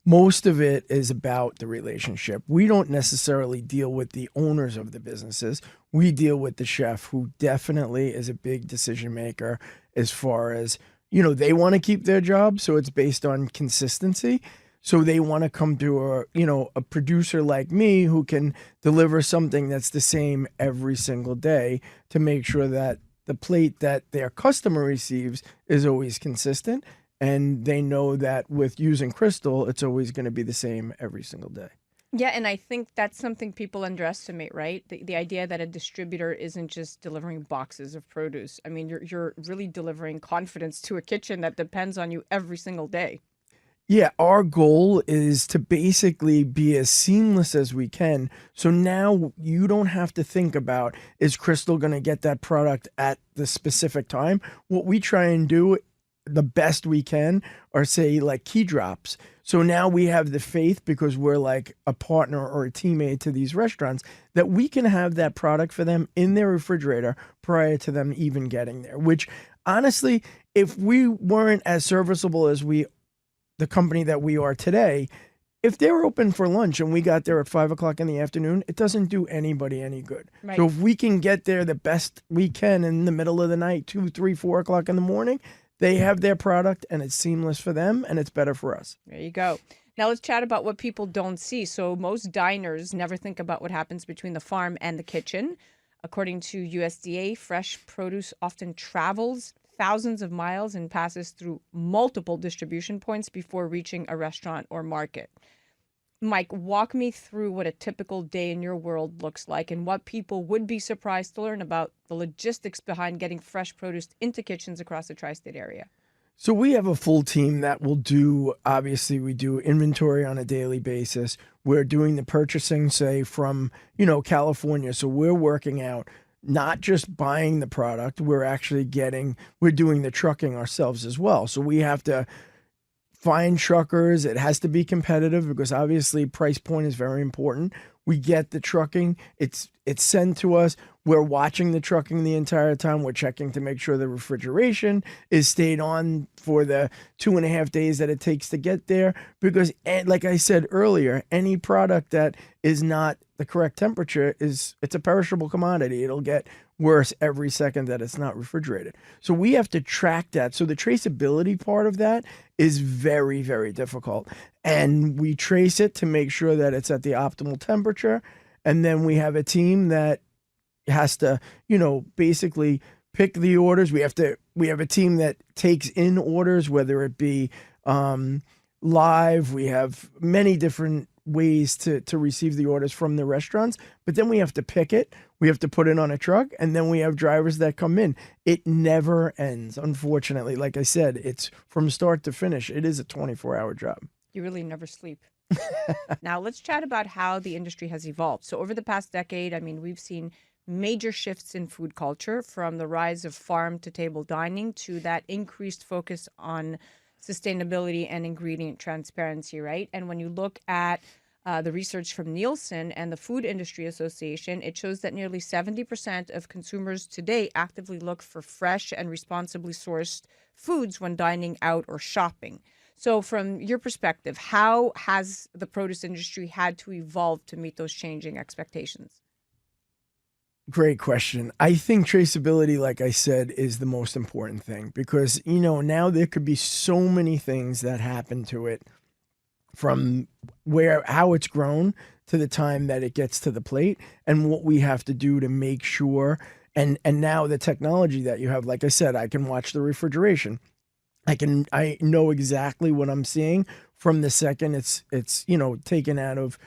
Most of it is about the relationship. We don't necessarily deal with the owners of the businesses. We deal with the chef, who definitely is a big decision maker as far as, they want to keep their job. So it's based on consistency. So they want to come to a producer like me who can deliver something that's the same every single day to make sure that the plate that their customer receives is always consistent. And they know that with using Krystal, it's always going to be the same every single day. Yeah, and I think that's something people underestimate, right? The idea that a distributor isn't just delivering boxes of produce. I mean, you're really delivering confidence to a kitchen that depends on you every single day. Yeah, our goal is to basically be as seamless as we can. So now you don't have to think about, is Krystal going to get that product at the specific time? What we try and do the best we can are, say, like key drops. So now we have the faith, because we're like a partner or a teammate to these restaurants, that we can have that product for them in their refrigerator prior to them even getting there, which honestly, if we weren't as serviceable as the company that we are today, if they were open for lunch and we got there at 5 o'clock in the afternoon, it doesn't do anybody any good. Right. So if we can get there the best we can in the middle of the night, 2, 3, 4 o'clock in the morning, they have their product and it's seamless for them and it's better for us. There you go. Now let's chat about what people don't see. So most diners never think about what happens between the farm and the kitchen. According to USDA, fresh produce often travels thousands of miles and passes through multiple distribution points before reaching a restaurant or market. Mike, walk me through what a typical day in your world looks like and what people would be surprised to learn about the logistics behind getting fresh produce into kitchens across the tri-state area. So we have a full team that will do, obviously we do inventory on a daily basis. We're doing the purchasing, say from, California. So we're working out, not just buying the product, we're doing the trucking ourselves as well. So we have to find truckers. It has to be competitive because obviously price point is very important. We get the trucking. It's sent to us. We're watching the trucking the entire time. We're checking to make sure the refrigeration is stayed on for the 2.5 days that it takes to get there. Because, like I said earlier, any product that is not the correct temperature it's a perishable commodity. It'll get worse every second that it's not refrigerated. So we have to track that. So the traceability part of that is very, very difficult. And we trace it to make sure that it's at the optimal temperature. And then we have a team that has to, basically pick the orders. We have a team that takes in orders, whether it be live. We have many different ways to receive the orders from the restaurants, but then we have to pick it. We have to put it on a truck, and then we have drivers that come in. It never ends, unfortunately. Like I said, it's from start to finish. It is a 24-hour job. You really never sleep. Now, let's chat about how the industry has evolved. So over the past decade, we've seen major shifts in food culture, from the rise of farm to table dining to that increased focus on sustainability and ingredient transparency, right? And when you look at the research from Nielsen and the Food Industry Association, it shows that nearly 70% of consumers today actively look for fresh and responsibly sourced foods when dining out or shopping. So from your perspective, how has the produce industry had to evolve to meet those changing expectations? Great question. I think traceability, like I said, is the most important thing because, now there could be so many things that happen to it, from how it's grown to the time that it gets to the plate, and what we have to do to make sure. And now the technology that you have, like I said, I can watch the refrigeration. I know exactly what I'm seeing from the second it's taken out of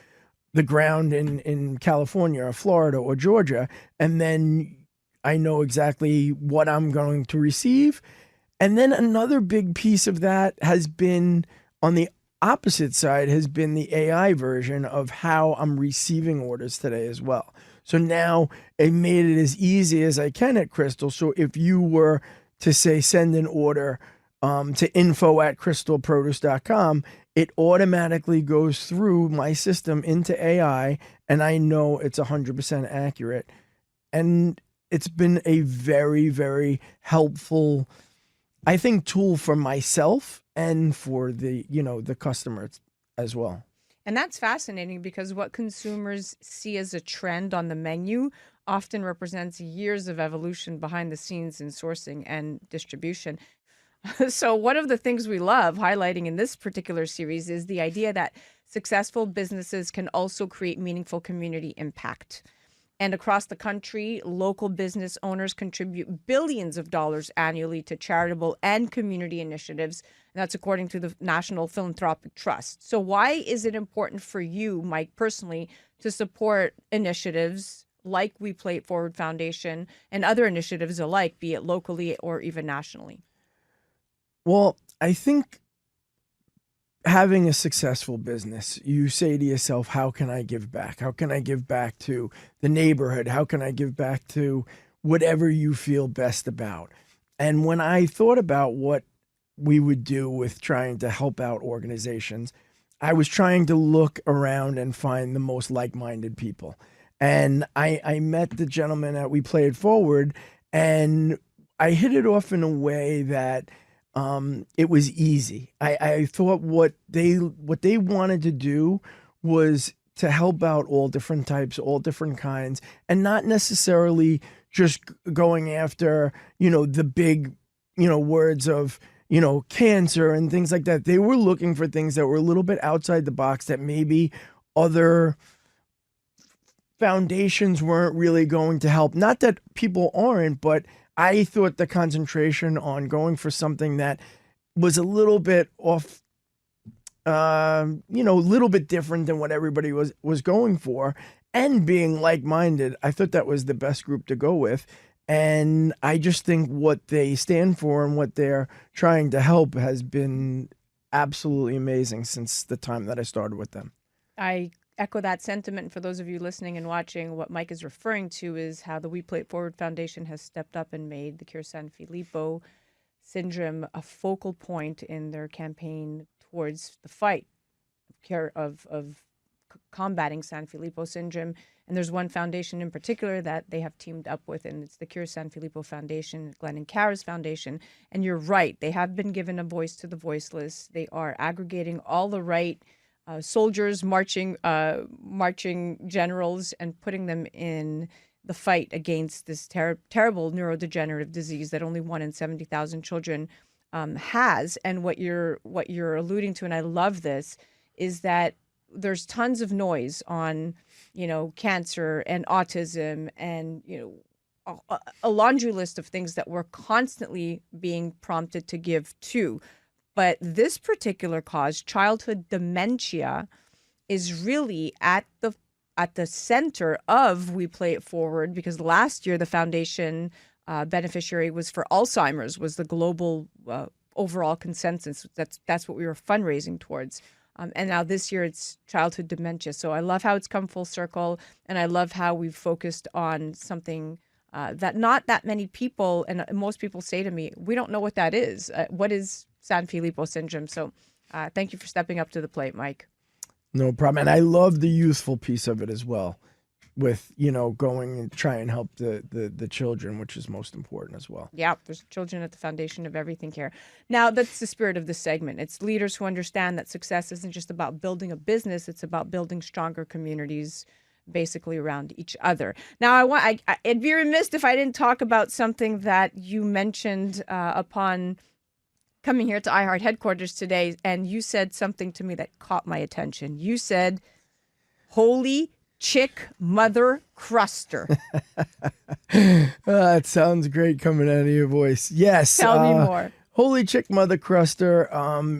the ground in California or Florida or Georgia. And then I know exactly what I'm going to receive. And then another big piece of that has been, on the opposite side, has been the AI version of how I'm receiving orders today as well. So now it made it as easy as I can at Krystal. So if you were to say, send an order to info@krystalproduce.com, it automatically goes through my system into AI, and I know it's 100% accurate. And it's been a very, very helpful, I think, tool for myself and for the customer as well. And that's fascinating because what consumers see as a trend on the menu often represents years of evolution behind the scenes in sourcing and distribution. So one of the things we love highlighting in this particular series is the idea that successful businesses can also create meaningful community impact. And across the country, local business owners contribute billions of dollars annually to charitable and community initiatives. And that's according to the National Philanthropic Trust. So why is it important for you, Mike, personally, to support initiatives like We Play It Forward Foundation and other initiatives alike, be it locally or even nationally? Well, I think having a successful business, you say to yourself, how can I give back? How can I give back to the neighborhood? How can I give back to whatever you feel best about? And when I thought about what we would do with trying to help out organizations, I was trying to look around and find the most like-minded people. And I met the gentleman at We Play It Forward, and I hit it off in a way that it was easy. I thought what they wanted to do was to help out all different types, all different kinds, and not necessarily just going after, the big, words of, cancer and things like that. They were looking for things that were a little bit outside the box that maybe other foundations weren't really going to help. Not that people aren't, but I thought the concentration on going for something that was a little bit off a little bit different than what everybody was going for, and being like-minded. I thought that was the best group to go with. And I just think what they stand for and what they're trying to help has been absolutely amazing since the time that I started with them. I echo that sentiment. For those of you listening and watching, what Mike is referring to is how the We Play It Forward Foundation has stepped up and made the Cure Sanfilippo syndrome a focal point in their campaign towards the fight of combating Sanfilippo syndrome. And there's one foundation in particular that they have teamed up with, and it's the Cure Sanfilippo Foundation, Glenn and Kara's foundation. And you're right, they have been given a voice to the voiceless. They are aggregating all the right soldiers, marching generals, and putting them in the fight against this terrible neurodegenerative disease that only 1 in 70,000 children has. And what you're alluding to, and I love this, is that there's tons of noise on, cancer and autism and, a laundry list of things that we're constantly being prompted to give to. But this particular cause, childhood dementia, is really at the center of We Play It Forward, because last year the foundation beneficiary was for Alzheimer's, was the global overall consensus. That's what we were fundraising towards. And now this year it's childhood dementia. So I love how it's come full circle, and I love how we've focused on something that not that many people, and most people say to me, we don't know what that is. What is Sanfilippo syndrome? So thank you for stepping up to the plate, Mike. No problem. And I love the youthful piece of it as well, with, going and try and help the children, which is most important as well. Yeah, there's children at the foundation of everything here. Now, that's the spirit of this segment. It's leaders who understand that success isn't just about building a business, it's about building stronger communities basically around each other. Now, I'd be remiss if I didn't talk about something that you mentioned upon coming here to iHeart headquarters today, and you said something to me that caught my attention. You said, "Holy Chick Mother Cruster." That sounds great coming out of your voice. Yes. Tell me more. Holy Chick Mother Cruster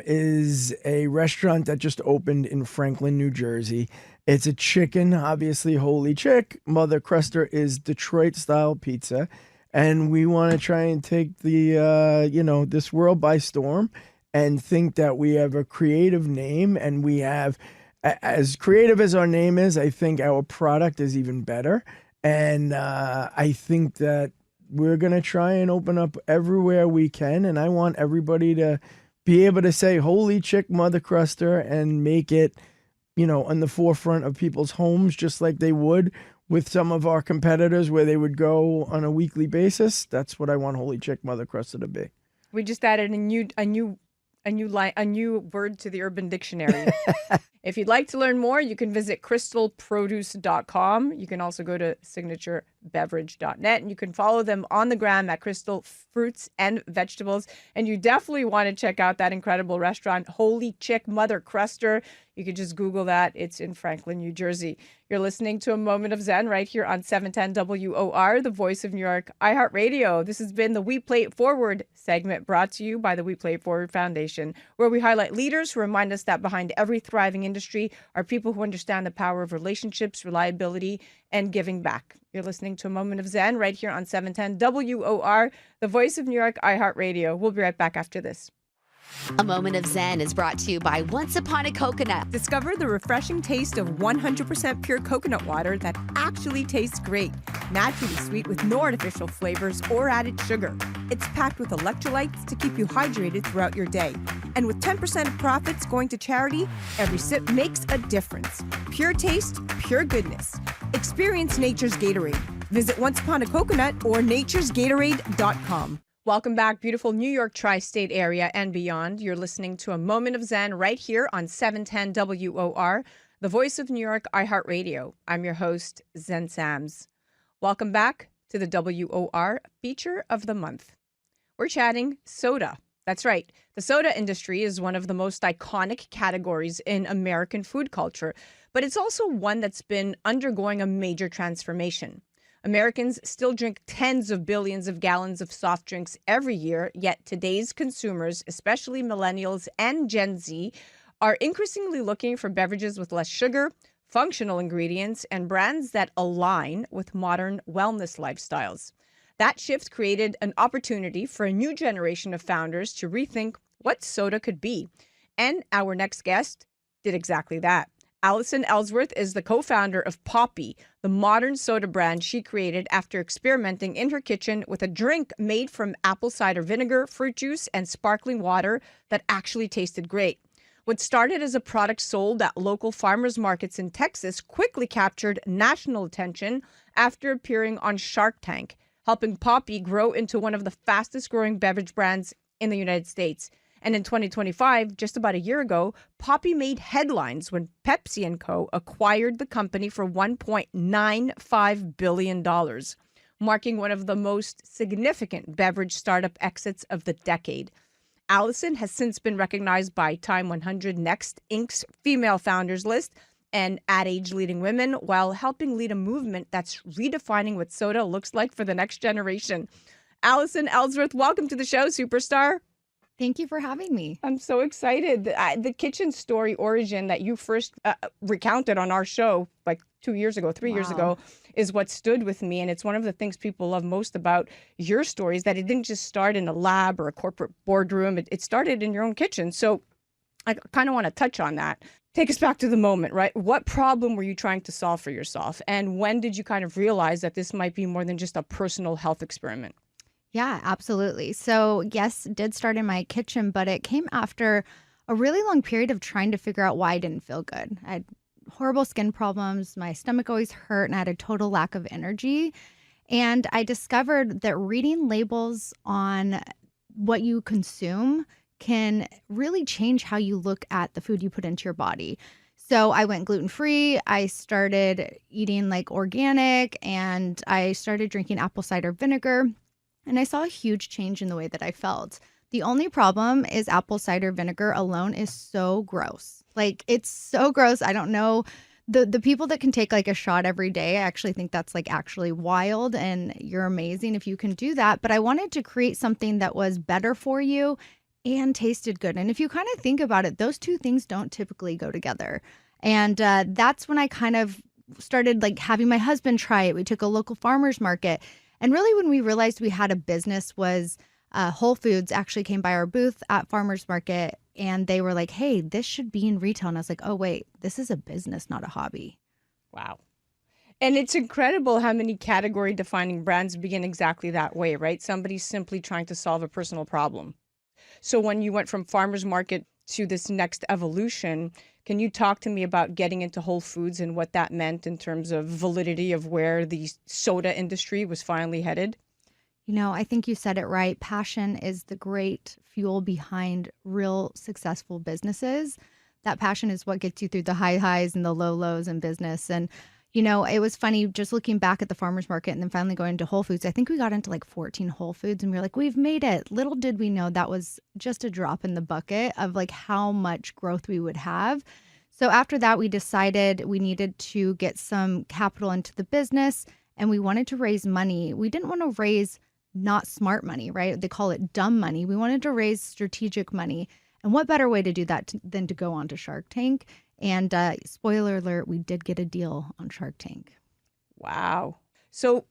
is a restaurant that just opened in Franklin, New Jersey. It's a chicken, obviously. Holy Chick Mother Cruster is Detroit-style pizza. And we want to try and take the, this world by storm, and think that we have a creative name, and we have, as creative as our name is, I think our product is even better. And I think that we're going to try and open up everywhere we can. And I want everybody to be able to say, "Holy Chick Mother Cruster," and make it, on the forefront of people's homes, just like they would with some of our competitors, where they would go on a weekly basis. That's what I want Holy Chick Mother Cruster to be. We just added a new word to the Urban Dictionary. If you'd like to learn more, you can visit krystalproduce.com. You can also go to signaturebeverage.net, and you can follow them on the gram at Krystal Fruits and Vegetables. And you definitely want to check out that incredible restaurant, Holy Chick Mother Cruster. You could just Google that. It's in Franklin, New Jersey. You're listening to A Moment of Zen right here on 710 WOR, the voice of New York, iHeartRadio. This has been the We Play It Forward segment, brought to you by the We Play It Forward Foundation, where we highlight leaders who remind us that behind every thriving industry are people who understand the power of relationships, reliability, and giving back. You're listening to A Moment of Zen right here on 710 WOR, the voice of New York, iHeartRadio. We'll be right back after this. A Moment of Zen is brought to you by Once Upon a Coconut. Discover the refreshing taste of 100% pure coconut water that actually tastes great. Naturally sweet with no artificial flavors or added sugar. It's packed with electrolytes to keep you hydrated throughout your day. And with 10% of profits going to charity, every sip makes a difference. Pure taste, pure goodness. Experience nature's Gatorade. Visit Once Upon a Coconut or naturesgatorade.com. Welcome back, beautiful New York tri-state area and beyond. You're listening to A Moment of Zen right here on 710 WOR, the voice of New York, iHeartRadio. I'm your host, Zen Sams. Welcome back to the WOR feature of the month. We're chatting soda. That's right. The soda industry is one of the most iconic categories in American food culture, but it's also one that's been undergoing a major transformation. Americans still drink tens of billions of gallons of soft drinks every year, yet today's consumers, especially millennials and Gen Z, are increasingly looking for beverages with less sugar, functional ingredients, and brands that align with modern wellness lifestyles. That shift created an opportunity for a new generation of founders to rethink what soda could be. And our next guest did exactly that. Allison Ellsworth is the co-founder of Poppy, the modern soda brand she created after experimenting in her kitchen with a drink made from apple cider vinegar, fruit juice, and sparkling water that actually tasted great. What started as a product sold at local farmers markets in Texas quickly captured national attention after appearing on Shark Tank, helping Poppy grow into one of the fastest growing beverage brands in the United States. And in 2025, just about a year ago, Poppy made headlines when Pepsi & Co. acquired the company for $1.95 billion, marking one of the most significant beverage startup exits of the decade. Allison has since been recognized by Time 100 Next Inc.'s Female Founders List and Ad Age Leading Women, while helping lead a movement that's redefining what soda looks like for the next generation. Allison Ellsworth, welcome to the show, superstar. Thank you for having me. I'm so excited. The kitchen story origin that you first recounted on our show like 2 years ago, 3 years ago, is what stood with me. And it's one of the things people love most about your story is that it didn't just start in a lab or a corporate boardroom. It started in your own kitchen. So I kind of want to touch on that. Take us back to the moment, right? What problem were you trying to solve for yourself? And when did you kind of realize that this might be more than just a personal health experiment? Yeah, absolutely. So yes, it did start in my kitchen, but it came after a really long period of trying to figure out why I didn't feel good. I had horrible skin problems. My stomach always hurt and I had a total lack of energy. And I discovered that reading labels on what you consume can really change how you look at the food you put into your body. So I went gluten-free. I started eating like organic and I started drinking apple cider vinegar. And I saw a huge change in the way that I felt. The only problem is apple cider vinegar alone is so gross. Like, it's so gross. I don't know. The people that can take like a shot every day, I actually think that's like actually wild, and you're amazing if you can do that. But I wanted to create something that was better for you and tasted good. And if you kind of think about it, those two things don't typically go together. And that's when I kind of started like having my husband try it. We took a local farmer's market. And really when we realized we had a business was Whole Foods actually came by our booth at Farmers Market and they were like, hey, this should be in retail. And I was like, oh, wait, this is a business, not a hobby. Wow. And it's incredible how many category defining brands begin exactly that way, right? Somebody's simply trying to solve a personal problem. So when you went from Farmers Market to this next evolution, can you talk to me about getting into Whole Foods and what that meant in terms of validity of where the soda industry was finally headed? You know, I think you said it right. Passion is the great fuel behind real successful businesses. That passion is what gets you through the high highs and the low lows in business. And, you know, it was funny just looking back at the farmers market and then finally going to Whole Foods. I think we got into like 14 Whole Foods and we were like, we've made it. Little did we know that was just a drop in the bucket of like how much growth we would have. So after that, we decided we needed to get some capital into the business and we wanted to raise money. We didn't want to raise not smart money, right? They call it dumb money. We wanted to raise strategic money. And what better way to do that than to go on to Shark Tank? And spoiler alert, we did get a deal on Shark Tank. Wow. So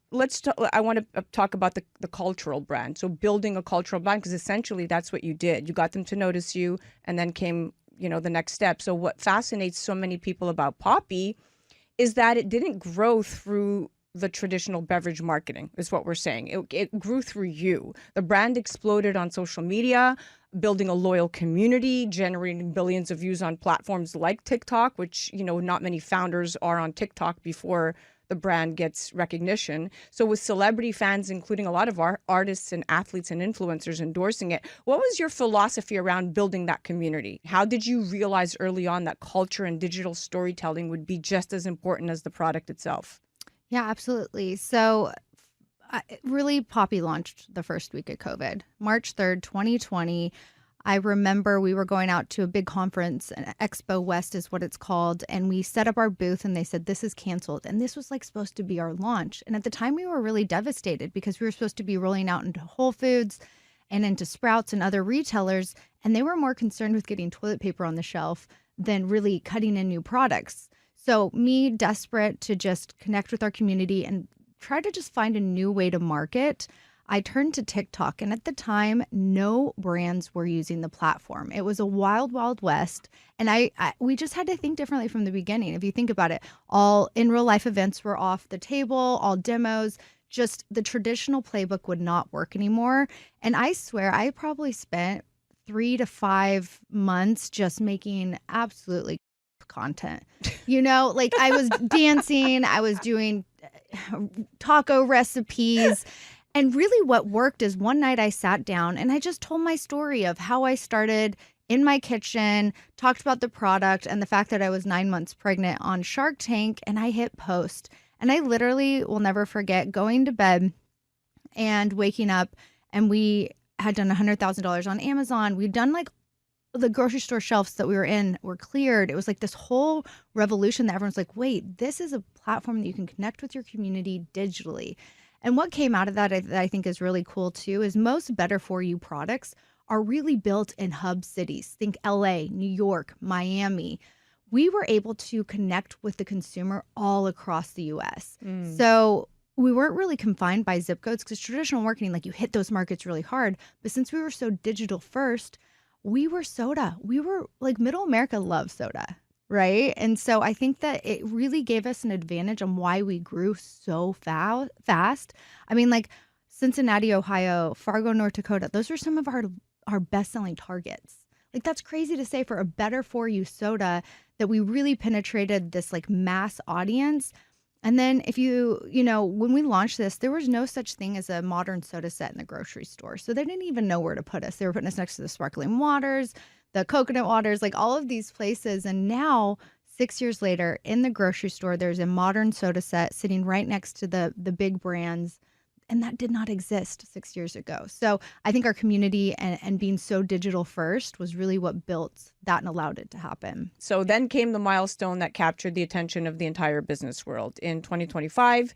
I want to talk about the cultural brand. So building a cultural brand, because essentially that's what you did. You got them to notice you and then came, you know, the next step. So what fascinates so many people about Poppy is that it didn't grow through the traditional beverage marketing, is what we're saying. It grew through you. The brand exploded on social media, building a loyal community, generating billions of views on platforms like TikTok, which, you know, not many founders are on TikTok before the brand gets recognition. So with celebrity fans, including a lot of our artists and athletes and influencers endorsing it, what was your philosophy around building that community? How did you realize early on that culture and digital storytelling would be just as important as the product itself? Yeah, absolutely. So really, Poppy launched the first week of COVID, March 3rd, 2020. I remember we were going out to a big conference, Expo West is what it's called, and we set up our booth and they said, this is canceled. And this was like supposed to be our launch. And at the time we were really devastated because we were supposed to be rolling out into Whole Foods and into Sprouts and other retailers, and they were more concerned with getting toilet paper on the shelf than really cutting in new products. So me, desperate to just connect with our community and try to just find a new way to market, I turned to TikTok. And at the time, no brands were using the platform. It was a wild, wild west. And we just had to think differently from the beginning. If you think about it, all in real life events were off the table, all demos, just the traditional playbook would not work anymore. And I swear I probably spent 3 to 5 months just making absolutely content. Like I was dancing, I was doing taco recipes. And really what worked is one night I sat down and I just told my story of how I started in my kitchen, talked about the product and the fact that I was 9 months pregnant on Shark Tank, and I hit post. And I literally will never forget going to bed and waking up, and we had done $100,000 on Amazon. We'd done like the grocery store shelves that we were in were cleared. It was like this whole revolution that everyone's like, wait, this is a platform that you can connect with your community digitally. And what came out of that I think is really cool too is most better for you products are really built in hub cities. Think LA, New York, Miami. We were able to connect with the consumer all across the US. So we weren't really confined by zip codes, because traditional marketing, like you hit those markets really hard. But since we were so digital first, we were soda. We were like middle America loves soda. Right. And so I think that it really gave us an advantage on why we grew so fast. I mean, like Cincinnati, Ohio, Fargo, North Dakota, those are some of our best selling targets. Like that's crazy to say for a better for you soda that we really penetrated this like mass audience. And then if when we launched this, there was no such thing as a modern soda set in the grocery store. So they didn't even know where to put us. They were putting us next to the sparkling waters, the coconut waters, like all of these places. And now 6 years later in the grocery store, there's a modern soda set sitting right next to the big brands. And that did not exist 6 years ago. So I think our community and being so digital first was really what built that and allowed it to happen. So then came the milestone that captured the attention of the entire business world. In 2025,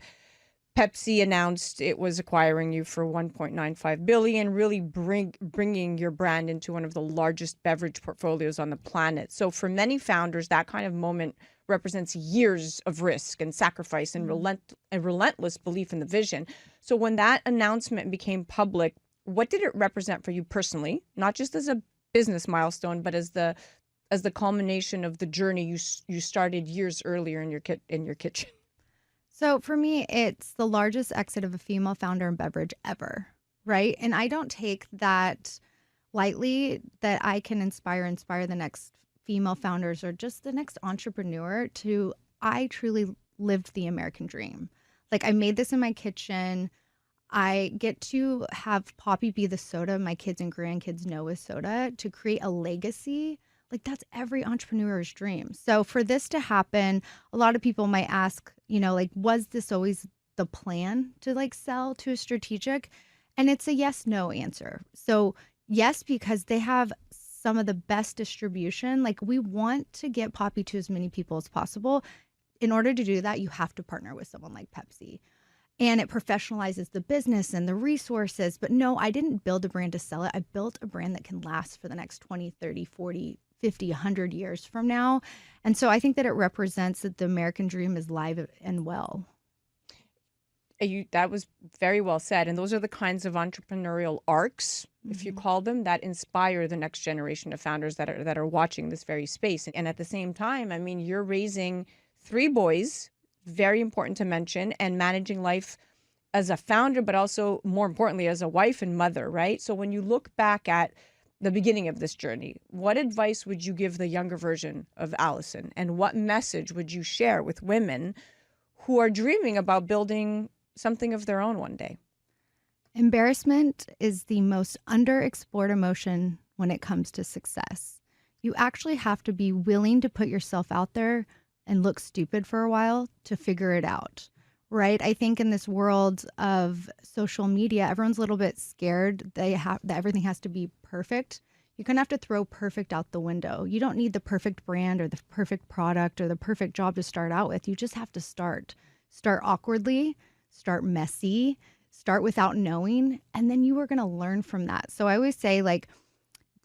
Pepsi announced it was acquiring you for $1.95 billion, really bringing your brand into one of the largest beverage portfolios on the planet. So for many founders, that kind of moment represents years of risk and sacrifice and relentless belief in the vision. So when that announcement became public, what did it represent for you personally, not just as a business milestone, but as the culmination of the journey you started years earlier in your kitchen? So for me, it's the largest exit of a female founder in beverage ever, right? And I don't take that lightly, that I can inspire the next female founders or just the next entrepreneur I truly lived the American dream. Like I made this in my kitchen. I get to have Poppy be the soda my kids and grandkids know is soda, to create a legacy. Like that's every entrepreneur's dream. So for this to happen, a lot of people might ask, like, was this always the plan to like sell to a strategic? And it's a yes, no answer. So yes, because they have some of the best distribution. Like we want to get Poppy to as many people as possible. In order to do that, you have to partner with someone like Pepsi. And it professionalizes the business and the resources. But no, I didn't build a brand to sell it. I built a brand that can last for the next 20, 30, 40, 50, 100 years from now. And so I think that it represents that the American dream is live and well. That was very well said. And those are the kinds of entrepreneurial arcs, if you call them, that inspire the next generation of founders that are watching this very space. And at the same time, I mean, you're raising 3 boys, very important to mention, and managing life as a founder, but also more importantly, as a wife and mother, right? So when you look back at the beginning of this journey, what advice would you give the younger version of Allison? And what message would you share with women who are dreaming about building something of their own one day? Embarrassment is the most underexplored emotion when it comes to success. You actually have to be willing to put yourself out there and look stupid for a while to figure it out, right? I think in this world of social media, everyone's a little bit scared that everything has to be perfect. You're going to have to throw perfect out the window. You don't need the perfect brand or the perfect product or the perfect job to start out with. You just have to start awkwardly, start messy, start without knowing, and then you are going to learn from that. So I always say, like,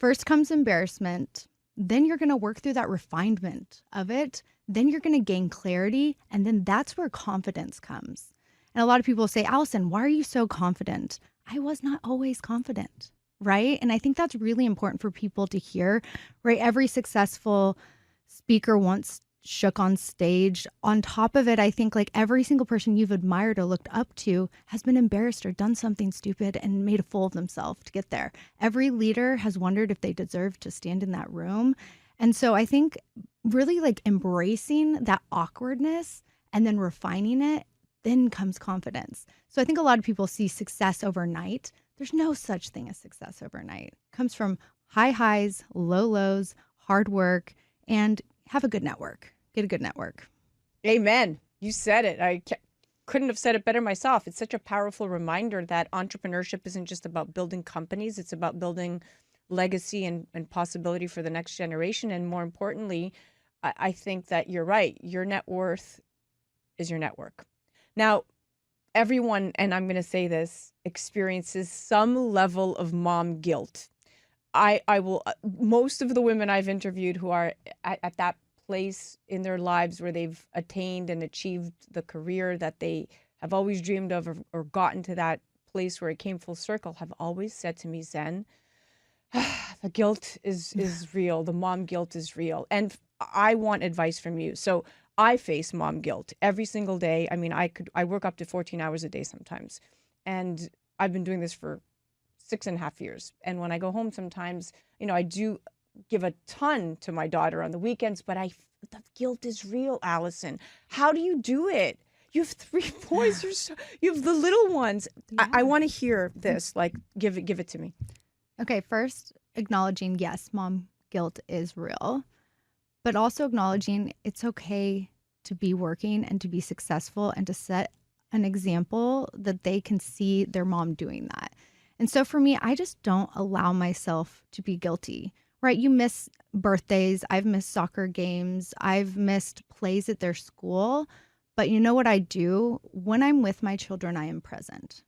first comes embarrassment, then you're going to work through that refinement of it, then you're going to gain clarity, and then that's where confidence comes. And a lot of people say, Allison, why are you so confident? I was not always confident, right? And I think that's really important for people to hear, right? Every successful speaker once shook on stage. On top of it, I think like every single person you've admired or looked up to has been embarrassed or done something stupid and made a fool of themselves to get there. Every leader has wondered if they deserve to stand in that room. And so I think really like embracing that awkwardness and then refining it, then comes confidence. So I think a lot of people see success overnight. There's no such thing as success overnight. It comes from high highs, low lows, hard work, and have a good network. Get a good network. Amen. You said it. Couldn't have said it better myself. It's such a powerful reminder that entrepreneurship isn't just about building companies. It's about building legacy and possibility for the next generation. And more importantly, I think that you're right. Your net worth is your network. Now, everyone, and I'm going to say this, experiences some level of mom guilt. I will, most of the women I've interviewed who are at that place in their lives where they've attained and achieved the career that they have always dreamed of, or gotten to that place where it came full circle, have always said to me, Zen, the guilt is real. The mom guilt is real. And I want advice from you. So I face mom guilt every single day. I mean, I work up to 14 hours a day sometimes. And I've been doing this for 6.5 years. And when I go home sometimes, I do give a ton to my daughter on the weekends, but the guilt is real, Allison. How do you do it? You have 3 boys. You have the little ones. Yeah. I want to hear this. Like, give it to me. Okay, first, acknowledging, yes, mom guilt is real, but also acknowledging it's okay to be working and to be successful and to set an example that they can see their mom doing that. And so for me, I just don't allow myself to be guilty, right? You miss birthdays. I've missed soccer games. I've missed plays at their school. But you know what I do? When I'm with my children, I am present.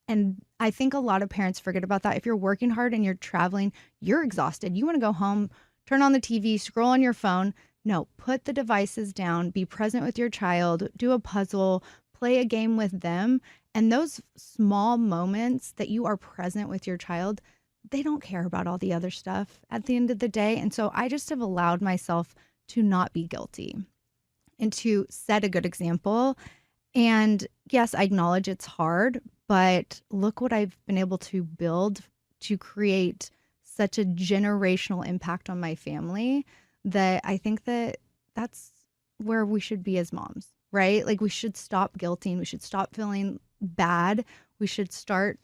And I think a lot of parents forget about that. If you're working hard and you're traveling, you're exhausted. You want to go home, turn on the TV, scroll on your phone. No, put the devices down, be present with your child, do a puzzle, play a game with them. And those small moments that you are present with your child, they don't care about all the other stuff at the end of the day. And so I just have allowed myself to not be guilty and to set a good example. And yes, I acknowledge it's hard, but look what I've been able to build to create such a generational impact on my family that I think that that's where we should be as moms, right? Like we should stop guilting. We should stop feeling bad. We should start,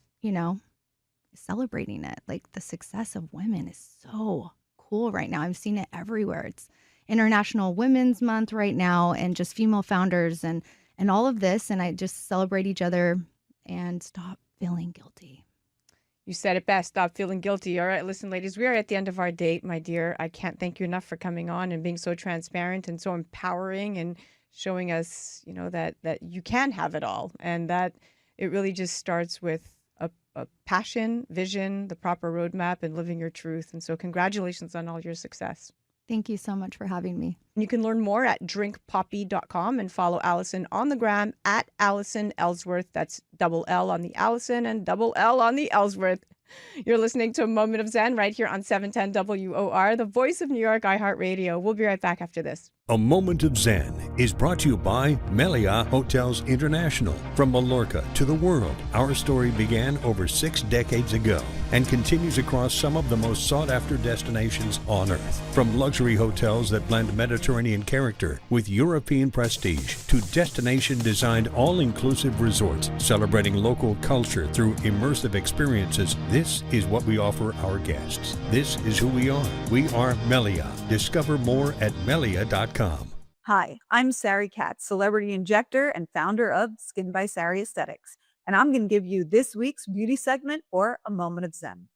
celebrating it. Like the success of women is so cool right now. I've seen it everywhere. It's International Women's Month right now, and just female founders and all of this. And I just celebrate each other and stop feeling guilty. You said it best. Stop feeling guilty. All right, listen, ladies, we are at the end of our date, my dear. I can't thank you enough for coming on and being so transparent and so empowering and showing us, that you can have it all, and that it really just starts with a passion, vision, the proper roadmap, and living your truth. And so congratulations on all your success. Thank you so much for having me. You can learn more at drinkpoppy.com and follow Allison on the gram at Allison Ellsworth. That's double L on the Allison and double L on the Ellsworth. You're listening to A Moment of Zen right here on 710 WOR, the voice of New York, iHeartRadio. We'll be right back after this. A Moment of Zen is brought to you by Melia Hotels International. From Mallorca to the world, our story began over 6 decades ago and continues across some of the most sought-after destinations on Earth. From luxury hotels that blend Mediterranean character with European prestige to destination-designed all-inclusive resorts celebrating local culture through immersive experiences, this is what we offer our guests. This is who we are. We are Melia. Discover more at melia.com. Hi, I'm Sari Katz, celebrity injector and founder of Skin by Sari Aesthetics, and I'm going to give you this week's beauty segment or A Moment of Zen.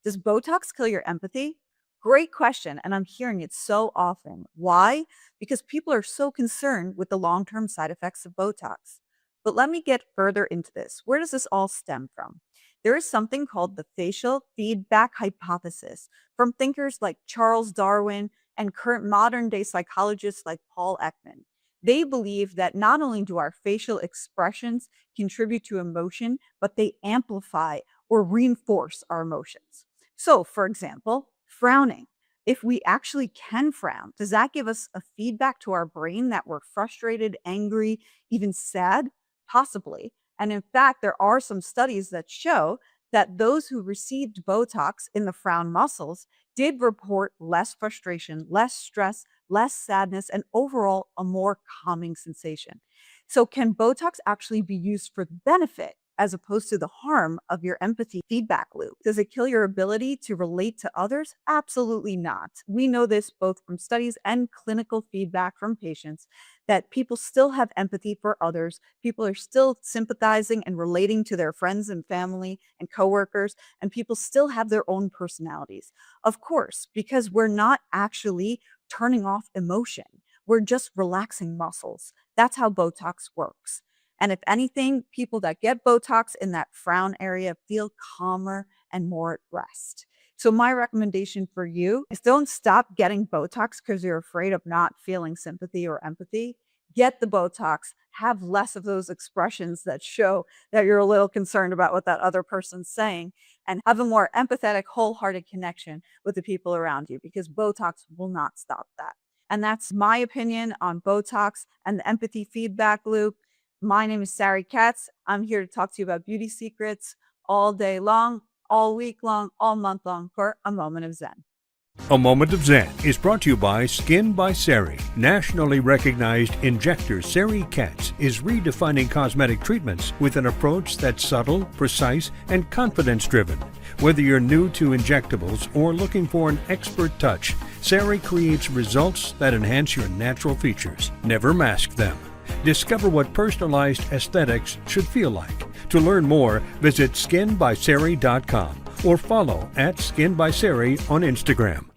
Does Botox kill your empathy? Great question, and I'm hearing it so often. Why? Because people are so concerned with the long-term side effects of Botox. But let me get further into this. Where does this all stem from? There is something called the facial feedback hypothesis from thinkers like Charles Darwin and current modern day psychologists like Paul Ekman. They believe that not only do our facial expressions contribute to emotion, but they amplify or reinforce our emotions. So, for example, frowning. If we actually can frown, does that give us a feedback to our brain that we're frustrated, angry, even sad? Possibly. And in fact, there are some studies that show that those who received Botox in the frown muscles did report less frustration, less stress, less sadness, and overall a more calming sensation. So, can Botox actually be used for the benefit as opposed to the harm of your empathy feedback loop? Does it kill your ability to relate to others? Absolutely not. We know this both from studies and clinical feedback from patients that people still have empathy for others. People are still sympathizing and relating to their friends and family and coworkers, and people still have their own personalities. Of course, because we're not actually turning off emotion. We're just relaxing muscles. That's how Botox works. And if anything, people that get Botox in that frown area feel calmer and more at rest. So my recommendation for you is don't stop getting Botox because you're afraid of not feeling sympathy or empathy. Get the Botox, have less of those expressions that show that you're a little concerned about what that other person's saying, and have a more empathetic, wholehearted connection with the people around you, because Botox will not stop that. And that's my opinion on Botox and the empathy feedback loop. My name is Sari Katz. I'm here to talk to you about beauty secrets all day long, all week long, all month long for A Moment of Xen. A Moment of Xen is brought to you by Skin by Sari. Nationally recognized injector Sari Katz is redefining cosmetic treatments with an approach that's subtle, precise, and confidence-driven. Whether you're new to injectables or looking for an expert touch, Sari creates results that enhance your natural features. Never mask them. Discover what personalized aesthetics should feel like. To learn more, visit skinbysari.com or follow @skinbysari on Instagram.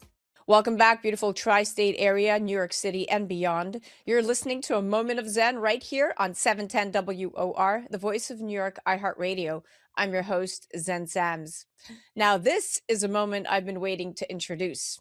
Welcome back, beautiful tri-state area, New York City and beyond. You're listening to A Moment of Xen right here on 710 WOR, the voice of New York, iHeartRadio. I'm your host, Zen Sams. Now, this is a moment I've been waiting to introduce.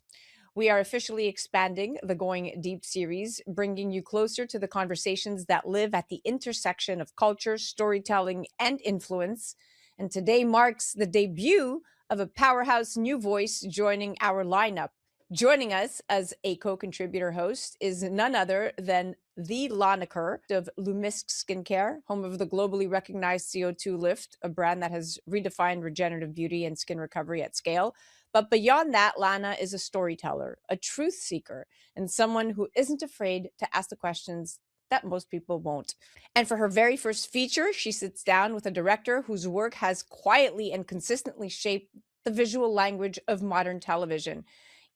We are officially expanding the Going Deep series, bringing you closer to the conversations that live at the intersection of culture, storytelling, and influence. And today marks the debut of a powerhouse new voice joining our lineup. Joining us as a co-contributor host is none other than the Lanaker of Lumisk Skincare, home of the globally recognized CO2 Lift, a brand that has redefined regenerative beauty and skin recovery at scale. But beyond that, Lana is a storyteller, a truth seeker, and someone who isn't afraid to ask the questions that most people won't. And for her very first feature, she sits down with a director whose work has quietly and consistently shaped the visual language of modern television.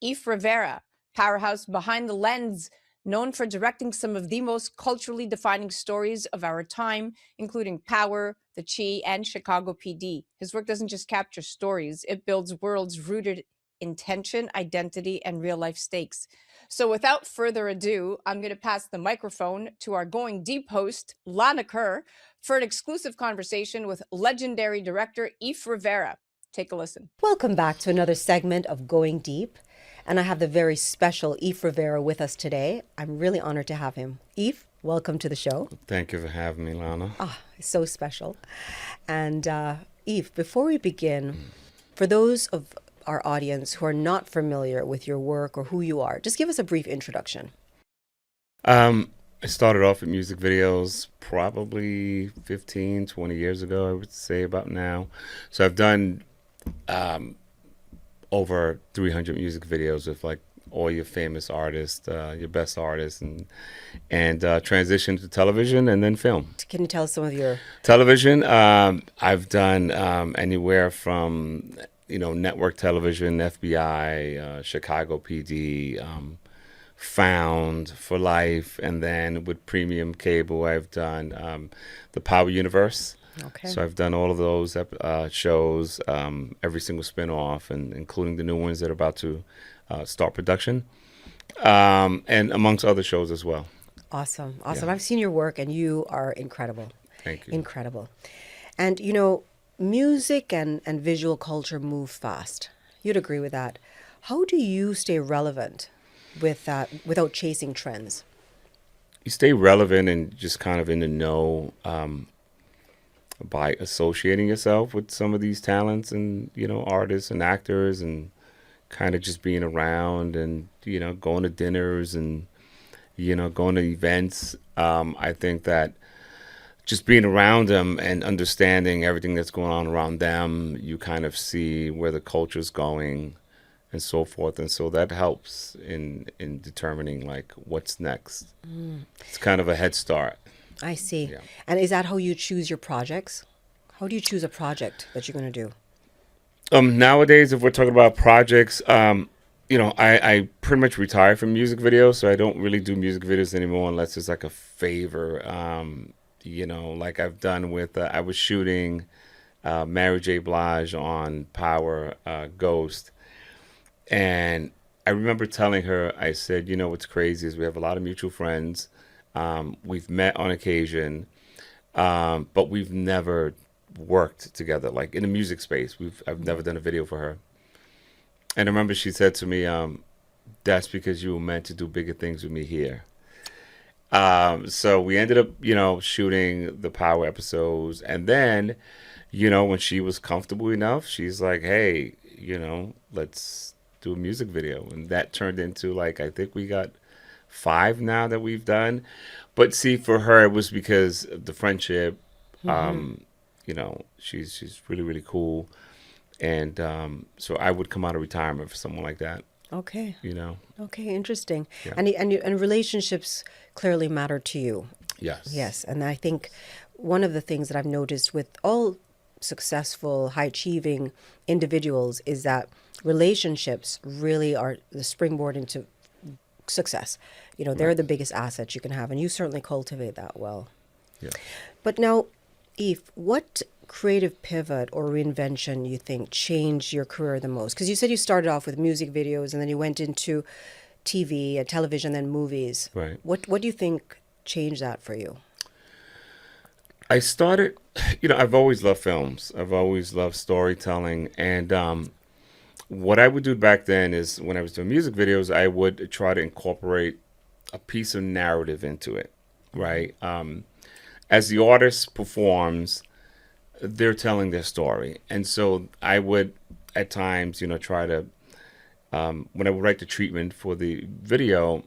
Eve Rivera, powerhouse behind the lens, known for directing some of the most culturally defining stories of our time, including Power, The Chi, and Chicago PD. His work doesn't just capture stories, it builds worlds rooted in tension, identity, and real-life stakes. So without further ado, I'm going to pass the microphone to our Going Deep host, Lana Kerr, for an exclusive conversation with legendary director Eve Rivera. Take a listen. Welcome back to another segment of Going Deep. And I have the very special Eve Rivera with us today. I'm really honored to have him. Eve, welcome to the show. Thank you for having me, Lana. It's so special. And Eve, before we begin, for those of our audience who are not familiar with your work or who you are, just give us a brief introduction. I started off with music videos probably 15, 20 years ago, I would say about now. So I've done over 300 music videos with like all your famous artists, your best artists, and transitioned to television and then film. Can you tell us some of your... Television, I've done anywhere from, network television, FBI, Chicago PD, Found for Life, and then with premium cable, I've done the Power Universe. Okay. So I've done all of those shows, every single spinoff, and including the new ones that are about to start production, and amongst other shows as well. Awesome. Yeah. I've seen your work, and you are incredible. Thank you. Incredible. And, music and visual culture move fast. You'd agree with that. How do you stay relevant with that without chasing trends? You stay relevant and just kind of in the know by associating yourself with some of these talents and, artists and actors, and kind of just being around and, going to dinners and, going to events. I think that just being around them and understanding everything that's going on around them, you kind of see where the culture's going and so forth. And so that helps in determining like what's next. It's kind of a head start. I see. Yeah. And is that how you choose your projects? How do you choose a project that you're going to do? Nowadays, if we're talking about projects, I pretty much retired from music videos, so I don't really do music videos anymore unless it's like a favor. Like I've done with, I was shooting Mary J. Blige on Power Ghost. And I remember telling her, I said, what's crazy is we have a lot of mutual friends. We've met on occasion, but we've never worked together, like in the music space. I've never done a video for her. And I remember she said to me, that's because you were meant to do bigger things with me here. So we ended up, shooting the Power episodes. And then, when she was comfortable enough, she's like, hey, let's do a music video. And that turned into I think we got 5 now that we've done. But see, for her, it was because of the friendship. She's really, really cool. And so I would come out of retirement for someone like that. Okay. Okay, interesting. Yeah. And relationships clearly matter to you. Yes. Yes, and I think one of the things that I've noticed with all successful, high-achieving individuals is that relationships really are the springboard into success. They're the biggest assets you can have, and you certainly cultivate that well. Yeah. But now, Eve, what creative pivot or reinvention you think changed your career the most? Because you said you started off with music videos and then you went into TV and television, then movies. Right. What do you think changed that for you? I started, I've always loved films. I've always loved storytelling. And what I would do back then is when I was doing music videos, I would try to incorporate a piece of narrative into it, right? As the artist performs, they're telling their story. And so I would, at times, try to, when I would write the treatment for the video,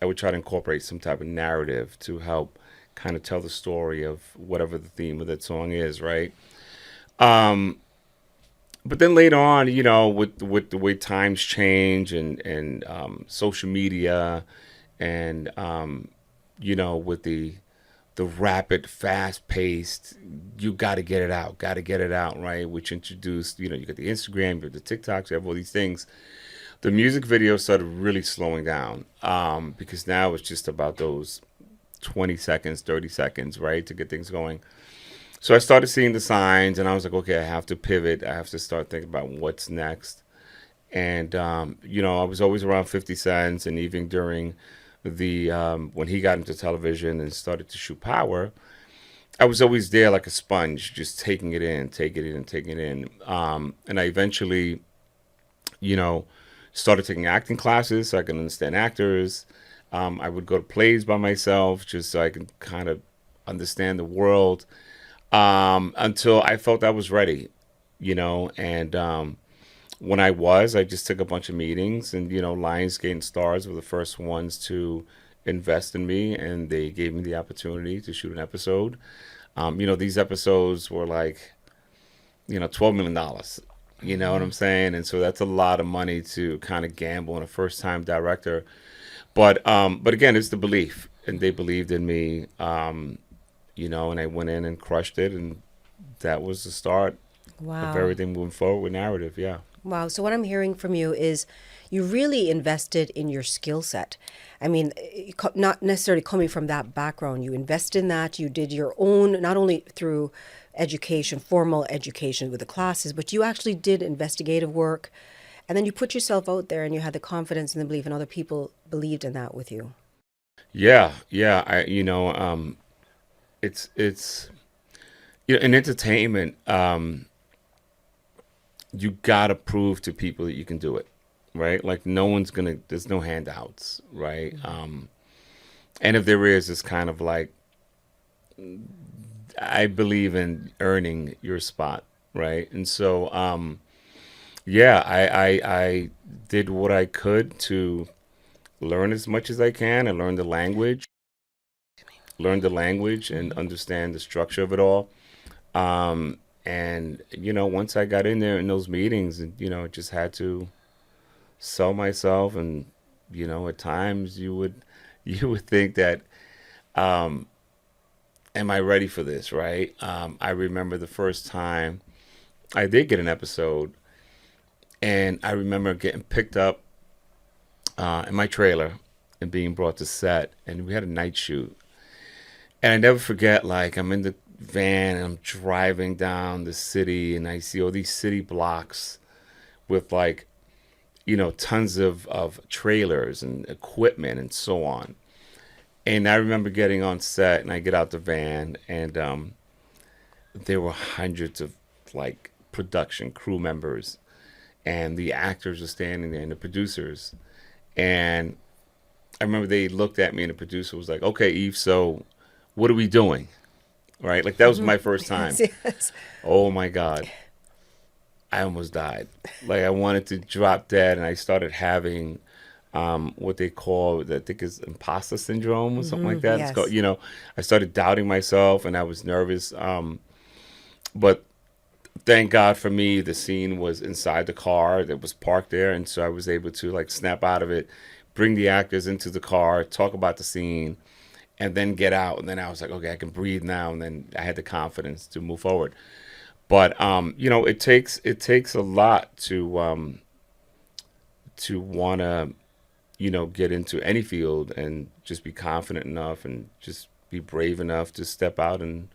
I would try to incorporate some type of narrative to help kind of tell the story of whatever the theme of that song is, right? But then later on, with the way times change and social media and, with the rapid, fast-paced, you got to get it out, right? Which introduced, you got the Instagram, you have the TikToks, you have all these things. The music video started really slowing down because now it's just about those 20 seconds, 30 seconds, right, to get things going. So I started seeing the signs, and I was like, okay, I have to pivot. I have to start thinking about what's next. And, I was always around 50 Cent, and even during the when he got into television and started to shoot Power, I was always there like a sponge, just taking it in. And I eventually, started taking acting classes so I can understand actors. I would go to plays by myself just so I can kind of understand the world until I felt I was ready, and when I just took a bunch of meetings, and, Lionsgate and Stars were the first ones to invest in me, and they gave me the opportunity to shoot an episode. These episodes were like, $12 million. You know what I'm saying? And so that's a lot of money to kind of gamble on a first-time director. But again, it's the belief, and they believed in me, and I went in and crushed it, and that was the start of everything moving forward with narrative. Yeah. Wow. So what I'm hearing from you is you really invested in your skill set. I mean, not necessarily coming from that background. You invested in that. You did your own, not only through education, formal education with the classes, but you actually did investigative work. And then you put yourself out there and you had the confidence and the belief, and other people believed in that with you. Yeah. It's in entertainment, you gotta prove to people that you can do it, right? Like no one's gonna. There's no handouts, right? And if there is, it's kind of like I believe in earning your spot, right? And so, yeah, I did what I could to learn as much as I can and learn the language and understand the structure of it all. And once I got in there in those meetings, and just had to sell myself, and at times you would think that, am I ready for this, right? I remember the first time I did get an episode, and I remember getting picked up in my trailer and being brought to set, and we had a night shoot. And I never forget, like, I'm in the van and I'm driving down the city, and I see all these city blocks with, like, tons of trailers and equipment and so on. And I remember getting on set, and I get out the van, and there were hundreds of, like, production crew members, and the actors were standing there, and the producers. And I remember they looked at me, and the producer was like, "Okay, Eve, so what are we doing?" Right? Like, that was my first time. Yes. Oh my God. I almost died. Like, I wanted to drop dead, and I started having what they call, I think is imposter syndrome or something like that. Yes. It's called, I started doubting myself, and I was nervous. But thank God for me, the scene was inside the car that was parked there. And so I was able to, like, snap out of it, bring the actors into the car, talk about the scene, and then get out. And then I was like, okay, I can breathe now. And then I had the confidence to move forward. But it takes a lot to want to get into any field and just be confident enough and just be brave enough to step out and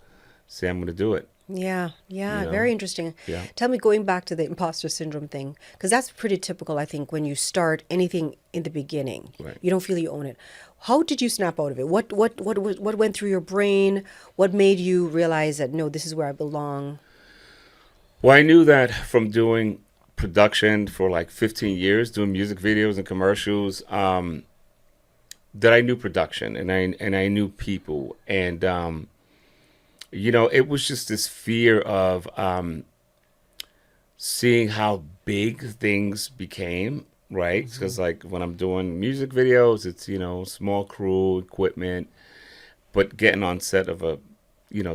say, I'm going to do it. Yeah, very interesting. Yeah. Tell me, going back to the imposter syndrome thing, because that's pretty typical, I think, when you start anything in the beginning. Right. You don't feel you own it. How did you snap out of it? What went through your brain? What made you realize that, no, this is where I belong? Well, I knew that from doing production for like 15 years, doing music videos and commercials, that I knew production, and I knew people, and it was just this fear of seeing how big things became, right? Because like when I'm doing music videos, it's small crew, equipment, but getting on set of a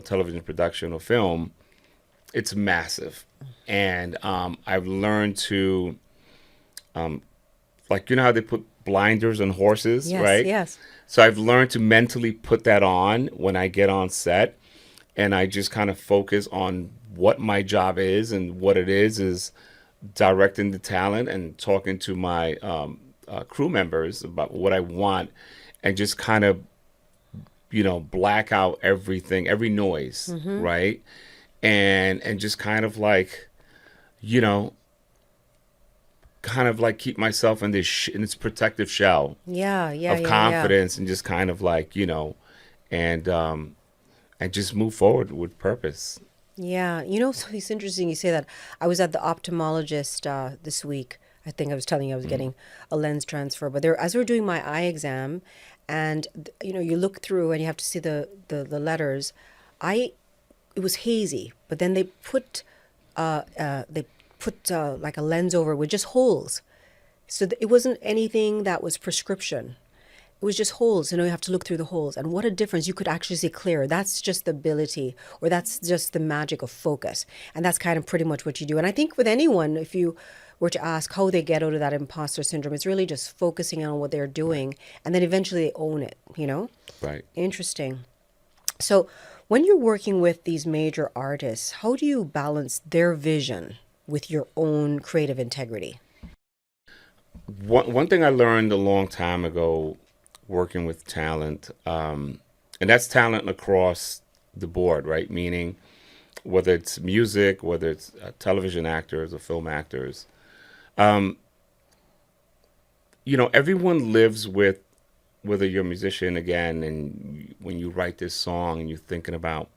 television production or film, it's massive. And I've learned to like, how they put blinders on horses, Yes, right? yes. So I've learned to mentally put that on when I get on set, and I just kind of focus on what my job is, and what it is directing the talent and talking to my crew members about what I want, and just kind of black out everything, every noise, right? And just kind of like, kind of like keep myself in this in this protective shell of confidence, and just kind of like, and just move forward with purpose. Yeah, so it's interesting you say that. I was at the ophthalmologist this week. I think I was telling you I was getting a lens transfer, but as we were doing my eye exam, and you look through and you have to see the letters. It was hazy, but then they put like a lens over with just holes, so it wasn't anything that was prescription. It was just holes. You have to look through the holes, and what a difference. You could actually see clearer. That's just the ability, or that's just the magic of focus, and that's kind of pretty much what you do. And I think with anyone, if you were to ask how they get out of that imposter syndrome, it's really just focusing on what they're doing, and then eventually they own it. Right. Interesting. So when you're working with these major artists, how do you balance their vision with your own creative integrity? One thing I learned a long time ago working with talent, and that's talent across the board, right? Meaning whether it's music, whether it's television actors or film actors, everyone lives with, whether you're a musician again, and when you write this song and you're thinking about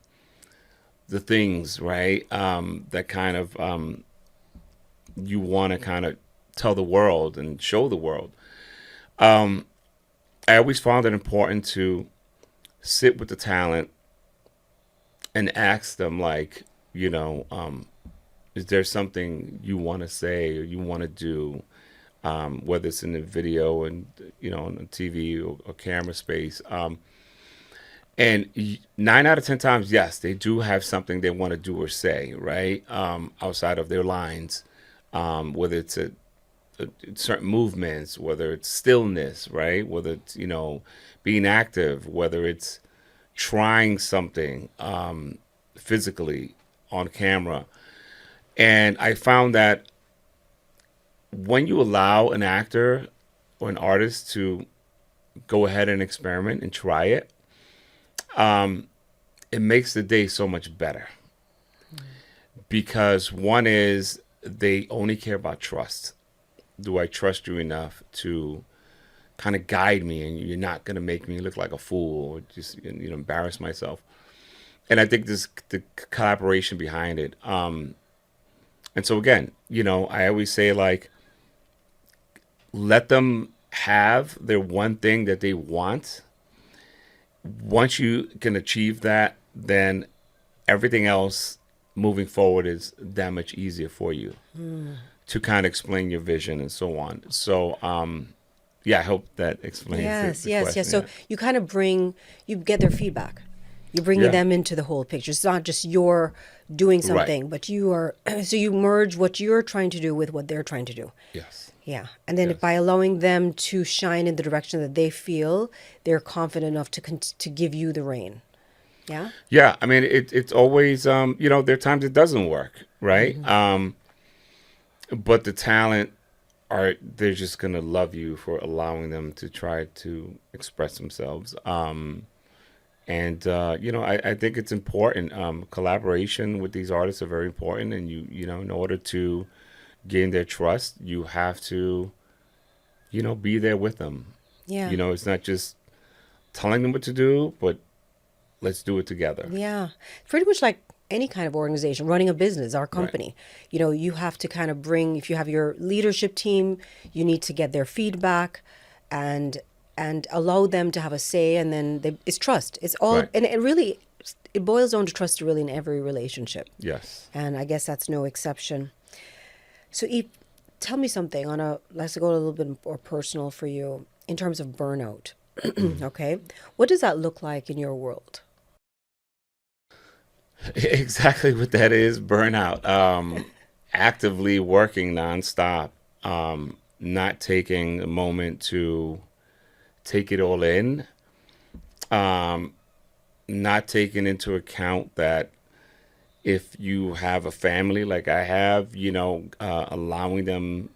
the things, right? That kind of you want to kind of tell the world and show the world. I always found it important to sit with the talent and ask them, like, is there something you want to say or you want to do, whether it's in the video and, on the TV or camera space. And 9 out of 10 times, yes, they do have something they want to do or say, right? Outside of their lines, whether it's certain movements, whether it's stillness, right? Whether it's, being active, whether it's trying something physically on camera. And I found that when you allow an actor or an artist to go ahead and experiment and try it, it makes the day so much better. Because one is they only care about trust. Do I trust you enough to kind of guide me, and you're not going to make me look like a fool or just embarrass myself? And I think the collaboration behind it. And so again, I always say, like, let them have their one thing that they want. Once you can achieve that, then everything else moving forward is that much easier for you to kind of explain your vision and so on. So, I hope that explains the yes. question. So you kind of you get their feedback. You're bringing them into the whole picture. It's not just you're doing something, but you are, so you merge what you're trying to do with what they're trying to do. Yes. Yeah. And then by allowing them to shine in the direction that they feel, they're confident enough to give you the rein. Yeah. Yeah. I mean, it's always, there are times it doesn't work, right? But the talent they're just going to love you for allowing them to try to express themselves. I think it's important. Collaboration with these artists are very important. And in order to gain their trust, you have to, be there with them. Yeah. It's not just telling them what to do, but let's do it together. Yeah. Pretty much like any kind of organization, running a business, our company. Right. You have to kind of if you have your leadership team, you need to get their feedback and allow them to have a say, and then it's trust. It's all, and it boils down to trust really in every relationship. Yes. And I guess that's no exception. So tell me something let's go a little bit more personal for you in terms of burnout. Okay. What does that look like in your world? Exactly what that is, burnout. Actively working nonstop, not taking a moment to take it all in, not taking into account that if you have a family like I have, allowing them,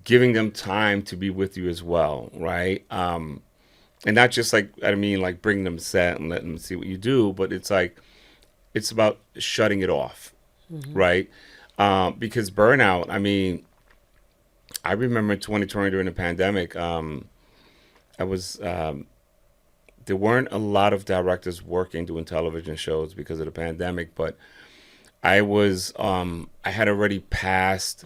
giving them time to be with you as well, right? And not just like bring them set and let them see what you do, but it's about shutting it off, right? Because burnout, I remember in 2020 during the pandemic, there weren't a lot of directors working doing television shows because of the pandemic, but I had already passed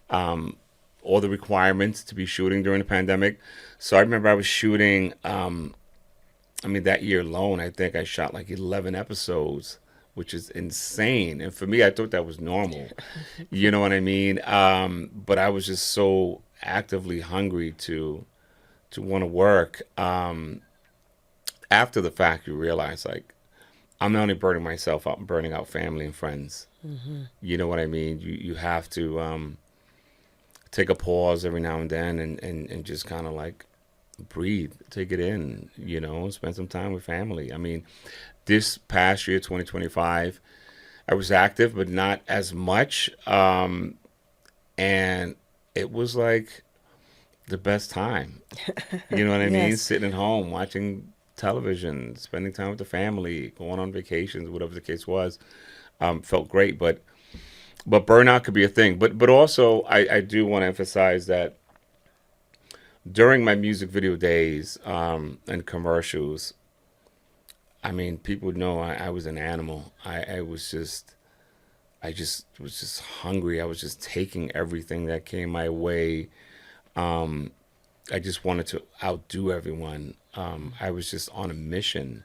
all the requirements to be shooting during the pandemic. So I remember I was shooting, that year alone, I think I shot like 11 episodes, which is insane. And for me, I thought that was normal. You know what I mean? But I was just so actively hungry to want to work. After the fact, you realize, like, I'm not only burning myself out, I'm burning out family and friends. You know what I mean? You have to take a pause every now and then and just kind of like breathe, take it in, spend some time with family. This past year, 2025, I was active, but not as much. And it was like the best time. You know what I mean? Yes. Sitting at home, watching television, spending time with the family, going on vacations, whatever the case was, felt great. But burnout could be a thing. But also, I do want to emphasize that during my music video days and commercials, I mean, people know I was an animal. I was just, I just was just hungry. I was just taking everything that came my way. Um, I just wanted to outdo everyone. I was just on a mission.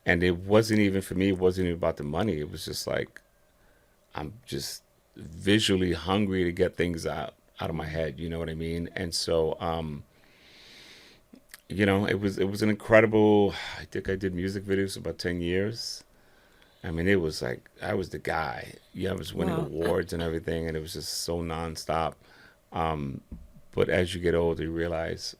And it wasn't even for me, it wasn't even about the money. It was just like, I'm just visually hungry to get things out of my head, you know what I mean? And so, it was an incredible. I think I did music videos for about 10 years. I mean, it was like I was the guy. Yeah, I was winning Wow. awards and everything, and it was just so nonstop. Um, but as you get older, you realize,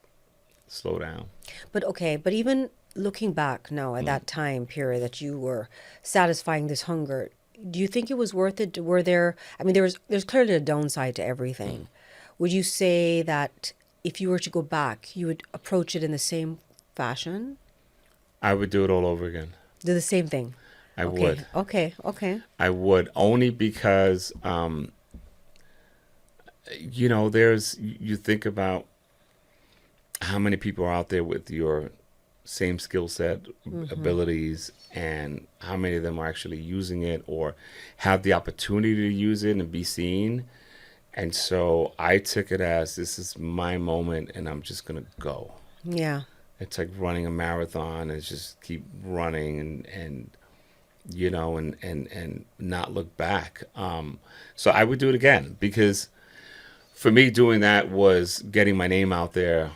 slow down. But okay, but even looking back now at that time period that you were satisfying this hunger, do you think it was worth it? Were there, I mean, there's clearly a downside to everything. Would you say that if you were to go back, you would approach it in the same fashion? I would do it all over again. Do the same thing? I Okay, would. okay. I would only because, you think about how many people are out there with your same skill set, abilities, and how many of them are actually using it or have the opportunity to use it and be seen. And so I took it as this is my moment and I'm just going to go. Yeah. It's like running a marathon and just keep running and not look back. So I would do it again because for me doing that was getting my name out there,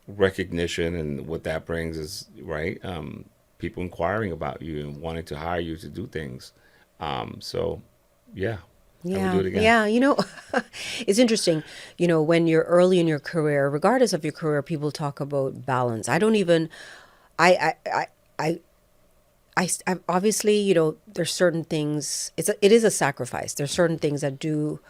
recognition, and what that brings is right. People inquiring about you and wanting to hire you to do things. So yeah, I would Yeah, do it again. yeah. It's interesting. When you're early in your career, regardless of your career, people talk about balance. I don't even, I obviously, there's certain things. It is a sacrifice. There's certain things that do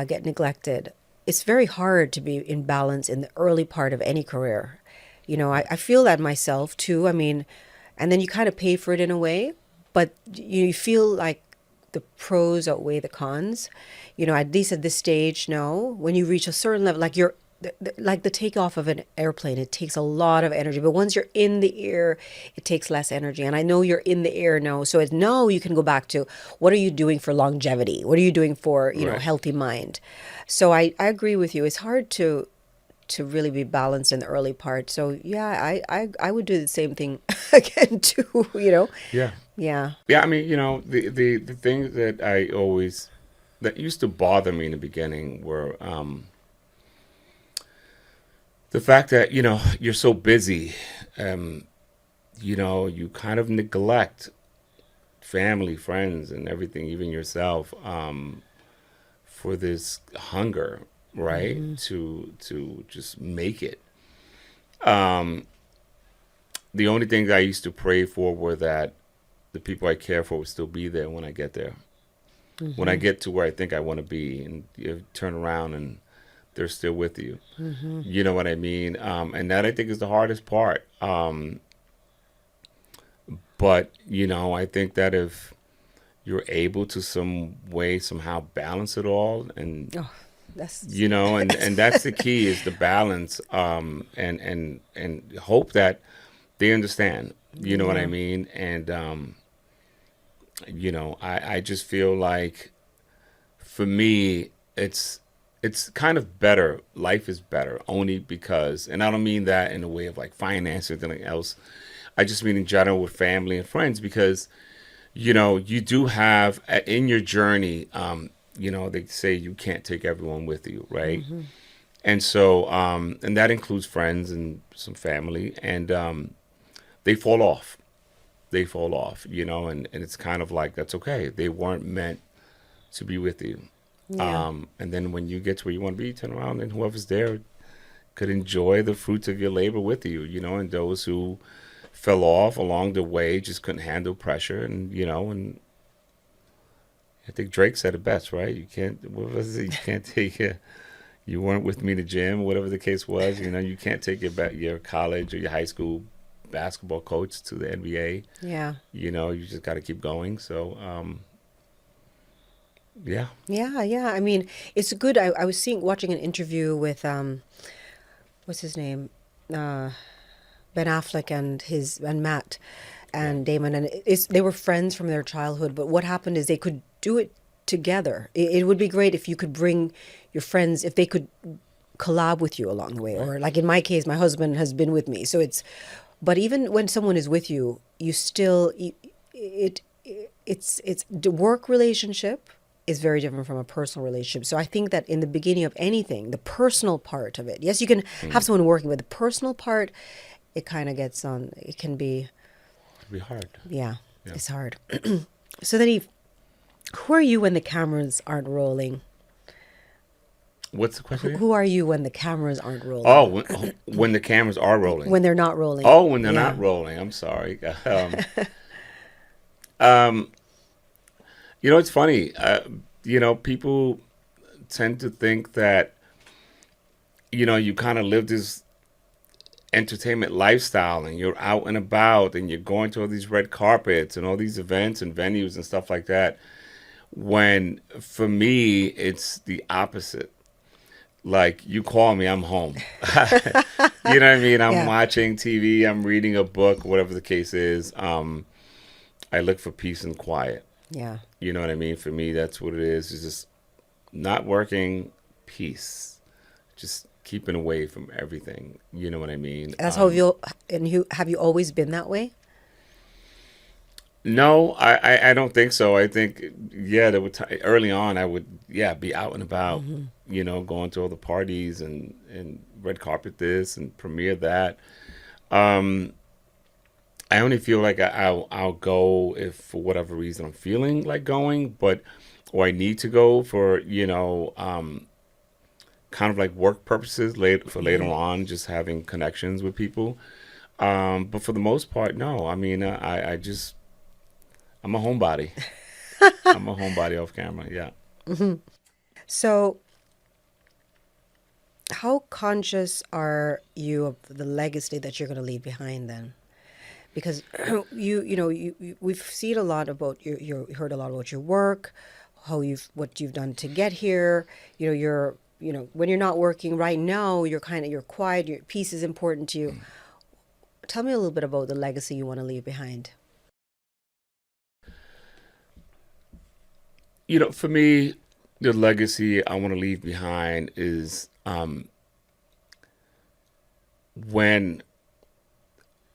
get neglected. It's very hard to be in balance in the early part of any career. I feel that myself too. I mean, and then you kind of pay for it in a way, but you feel like the pros outweigh the cons. At least at this stage, no. When you reach a certain level, like like the takeoff of an airplane, it takes a lot of energy. But once you're in the air, it takes less energy. And I know you're in the air now, so it's now you can go back to what are you doing for longevity? What are you doing for Right. healthy mind? So I agree with you. It's hard to really be balanced in the early part. So yeah, I would do the same thing again too. Yeah. Yeah. Yeah, I mean, the things that used to bother me in the beginning were the fact that, you're so busy, you kind of neglect family, friends, and everything, even yourself, for this hunger, right? To just make it. The only things I used to pray for were that the people I care for would still be there when I get there. When I get to where I think I want to be, and you turn around and they're still with you. You know what I mean? And that I think is the hardest part. But I think that if you're able to some way somehow balance it all, and Oh, that's and that's the key is the balance, and hope that they understand. You know what I Yeah. mean? And I just feel like for me it's kind of better. Life is better only because, and I don't mean that in a way of like finance or anything else. I just mean in general with family and friends because, you do have in your journey, they say you can't take everyone with you, right? And so, and that includes friends and some family, and they fall off. They fall off, and it's kind of like, that's okay. They weren't meant to be with you. Yeah. And then when you get to where you want to be, turn around and whoever's there could enjoy the fruits of your labor with you, and those who fell off along the way just couldn't handle pressure, and I think Drake said it best, right? You can't, what was it? You can't take you weren't with me to gym, whatever the case was, you can't take your college or your high school basketball coach to the NBA. Yeah. You just got to keep going. So, yeah. Yeah. I mean, it's good. I was watching an interview with what's his name? Ben Affleck and Matt and Damon, and they were friends from their childhood. But what happened is they could do it together. It would be great if you could bring your friends, if they could collab with you along the way, or like in my case, my husband has been with me. So but even when someone is with you, you still, it's the work relationship is very different from a personal relationship. So I think that in the beginning of anything, the personal part of it, yes, you can have someone working, but the personal part, it kind of gets on, it can be hard. Yeah, it's hard. So then who are you when the cameras aren't rolling? What's the question? Who are you when the cameras aren't rolling? Oh, when the cameras are rolling. When they're not rolling. Oh, when they're not rolling. I'm sorry. It's funny. People tend to think that, you kind of live this entertainment lifestyle and you're out and about and you're going to all these red carpets and all these events and venues and stuff like that. When for me, it's the opposite. Like, you call me, I'm home. You know what I mean? I'm watching TV, I'm reading a book, whatever the case is. I look for peace and quiet. Yeah. You know what I mean? For me, that's what it is. It's just not working, peace. Just keeping away from everything. You know what I mean? That's how have you always been that way? No, I don't think so. I think, there would early on, I would, be out and about, going to all the parties and red carpet this and premiere that. I only feel like I'll go if for whatever reason I'm feeling like going, or I need to go for, kind of like work purposes later on, just having connections with people. But for the most part, no. I mean, I'm a homebody. I'm a homebody off camera, yeah. Mm-hmm. So how conscious are you of the legacy that you're going to leave behind then? Because we've seen a lot about you heard a lot about your work, what you've done to get here. When you're not working right now, you're quiet, your peace is important to you. Tell me a little bit about the legacy you want to leave behind. For me, the legacy I want to leave behind is when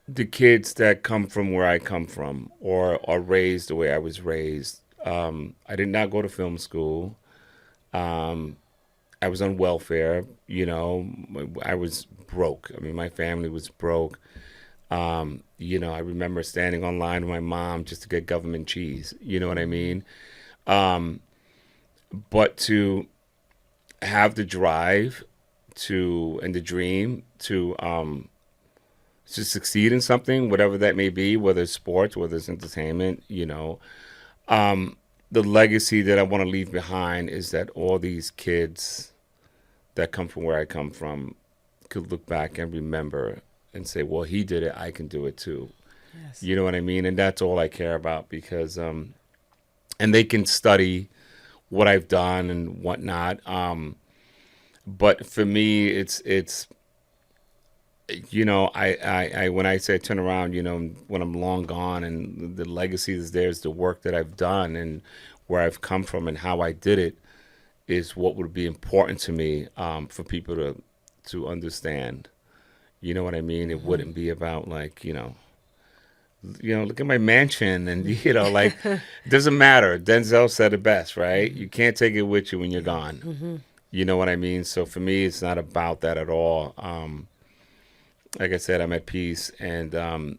the kids that come from where I come from or are raised the way I was raised. I did not go to film school. I was on welfare, I was broke. I mean, my family was broke. I remember standing online with my mom just to get government cheese. You know what I mean? But to have the drive and the dream to succeed in something, whatever that may be, whether it's sports, whether it's entertainment, the legacy that I want to leave behind is that all these kids that come from where I come from could look back and remember and say, well, he did it, I can do it too. Yes. You know what I mean? And that's all I care about because, and they can study what I've done and whatnot. But for me, it's I when I say turn around, when I'm long gone and the legacy is there is the work that I've done and where I've come from and how I did it is what would be important to me for people to understand. You know what I mean? It wouldn't be about like, look at my mansion and, like, it doesn't matter. Denzel said it best, right? You can't take it with you when you're gone. Mm-hmm. You know what I mean? So for me, it's not about that at all. Like I said, I'm at peace and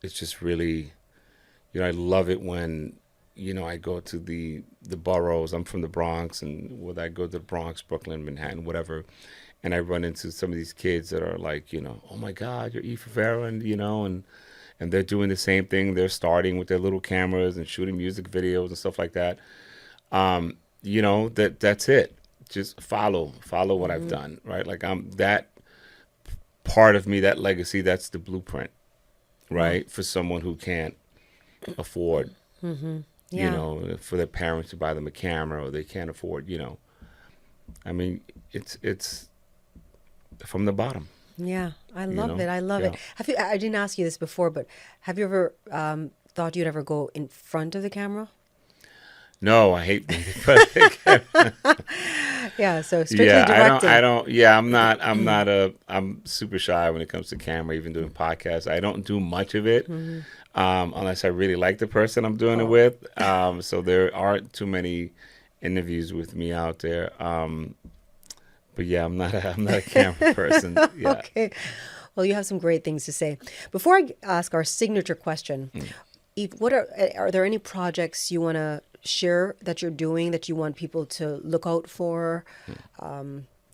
it's just really, I love it when, I go to the boroughs. I'm from the Bronx and when I go to the Bronx, Brooklyn, Manhattan, whatever, and I run into some of these kids that are like, oh my God, you're E. Favera, and they're doing the same thing. They're starting with their little cameras and shooting music videos and stuff like that. That's it. Just follow what I've done, right? Like I'm that part of me, that legacy, that's the blueprint, right? For someone who can't afford, for their parents to buy them a camera or they can't afford, I mean, it's from the bottom. Yeah, I You love know? it. I love it. Yeah. Have you? I didn't ask you this before, but have you ever thought you'd ever go in front of the camera? No, I hate being in front of the camera. Yeah, so strictly Yeah, directing. yeah, I'm super shy when it comes to camera, even doing podcasts. I don't do much of it, Mhm. unless I really like the person I'm doing it Oh. with. So there aren't too many interviews with me out there. But yeah, I'm not a camera person. Yeah. Okay. Well, you have some great things to say. Before I ask our signature question, Eve, what are there any projects you want to share that you're doing that you want people to look out for?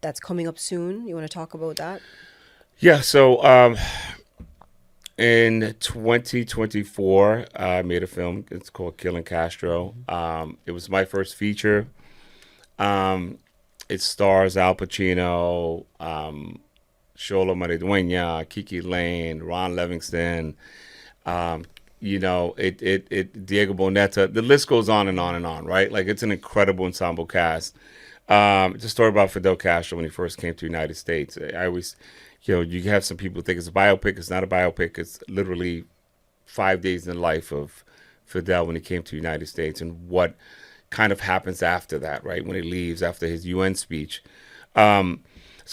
That's coming up soon. You want to talk about that? Yeah, so in 2024, I made a film. It's called Killing Castro. It was my first feature. It stars Al Pacino, Shola Maridueña, Kiki Lane, Ron Livingston, Diego Boneta. The list goes on and on and on, right? Like, it's an incredible ensemble cast. It's a story about Fidel Castro when he first came to the United States. I always, you have some people think it's a biopic. It's not a biopic. It's literally 5 days in the life of Fidel when he came to the United States and what kind of happens after that, right? When he leaves after his UN speech. So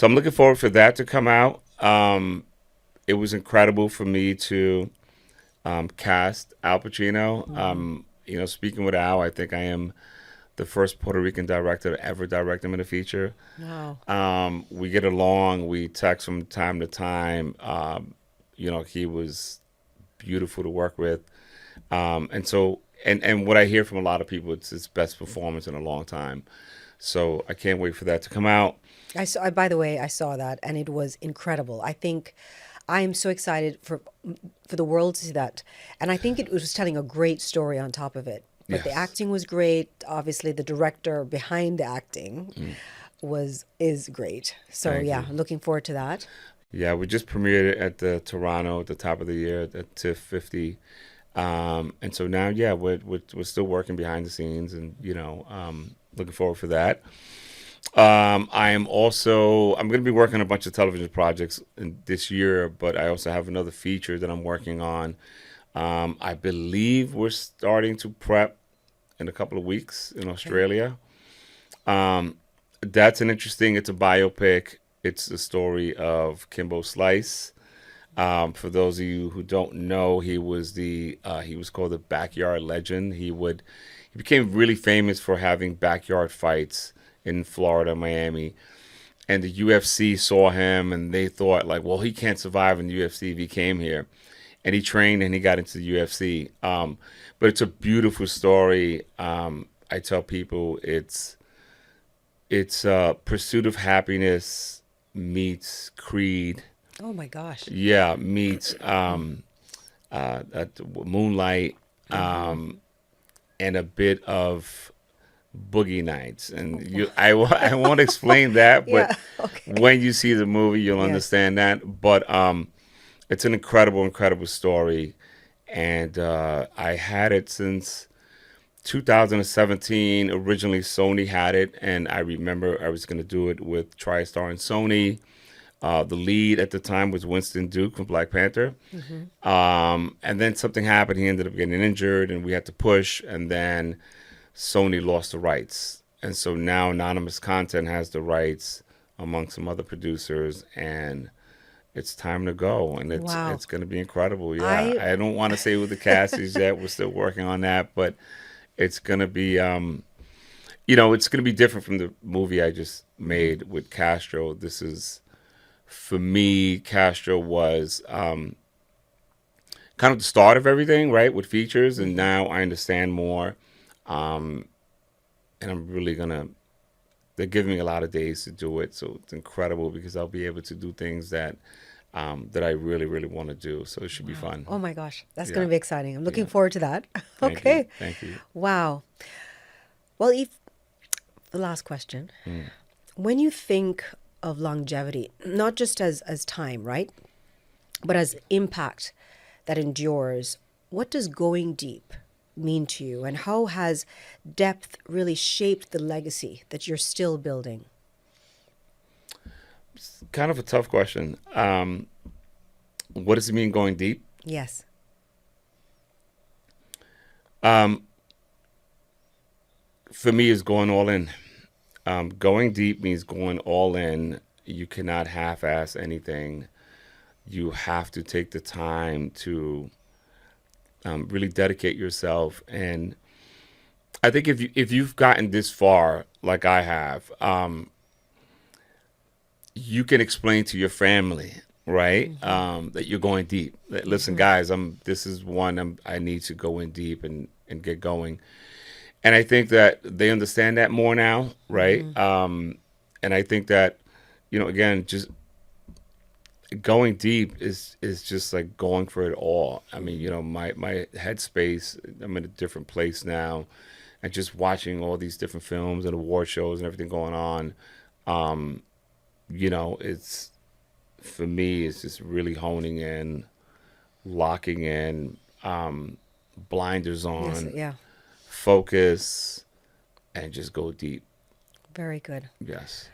I'm looking forward for that to come out. It was incredible for me to cast Al Pacino. Speaking with Al, I think I am the first Puerto Rican director to ever direct him in a feature. Wow. We get along. We text from time to time. He was beautiful to work with. And what I hear from a lot of people, it's his best performance in a long time. So I can't wait for that to come out. By the way, I saw that and it was incredible. I think I am so excited for the world to see that. And I think it was telling a great story on top of it. But the Yes. acting was great. Obviously, the director behind the acting is great. So Thank yeah, you. looking forward to that. Yeah, we just premiered it at the Toronto at the top of the year at TIFF 50. And so now, yeah, we're still working behind the scenes and, looking forward for that. I'm going to be working on a bunch of television projects this year, but I also have another feature that I'm working on. I believe we're starting to prep in a couple of weeks in Australia. It's a biopic. It's the story of Kimbo Slice. For those of you who don't know, he was called the backyard legend. He became really famous for having backyard fights in Florida, Miami. And the UFC saw him and they thought like, well, he can't survive in the UFC if he came here. And he trained and he got into the UFC. But it's a beautiful story. I tell people it's Pursuit of Happiness meets Creed. Oh my gosh. Yeah, meets Moonlight, and a bit of Boogie Nights. And I won't explain that, but Yeah, okay. when you see the movie, you'll Yes. understand that. But it's an incredible, incredible story. And I had it since 2017. Originally, Sony had it, and I remember I was going to do it with TriStar and Sony. The lead at the time was Winston Duke from Black Panther. And then something happened. He ended up getting injured, and we had to push. And then Sony lost the rights. And so now Anonymous Content has the rights among some other producers, and it's time to go. And Wow. it's going to be incredible. Yeah, I don't want to say who the cast is yet. We're still working on that, but it's going to be, it's going to be different from the movie I just made with Castro. This is, for me, Castro was kind of the start of everything, right, with features, and now I understand more. And I'm really they're giving me a lot of days to do it, so it's incredible because I'll be able to do things that I really, really want to do. So it should be fun. Oh my gosh, that's Yeah. going to be exciting. I'm looking Yeah. forward to that. Thank you. Okay. Thank you. Wow. Well, Eve, the last question. When you think of longevity, not just as time, right? But as impact that endures, what does going deep mean to you? And how has depth really shaped the legacy that you're still building? It's kind of a tough question. What does it mean going deep? Yes. For me, is going all in. Going deep means going all in. You cannot half-ass anything. You have to take the time to really dedicate yourself. And I think if you've gotten this far, like I have, you can explain to your family, right, that you're going deep. That, listen, guys, this is one I need to go in deep and get going. And I think that they understand that more now, right? And I think that, again, just going deep is just like going for it all. I mean, my headspace, I'm in a different place now, and just watching all these different films and award shows and everything going on, it's, for me, it's just really honing in, locking in, blinders on. Yes, yeah. Focus, and just go deep. Very good. Yes.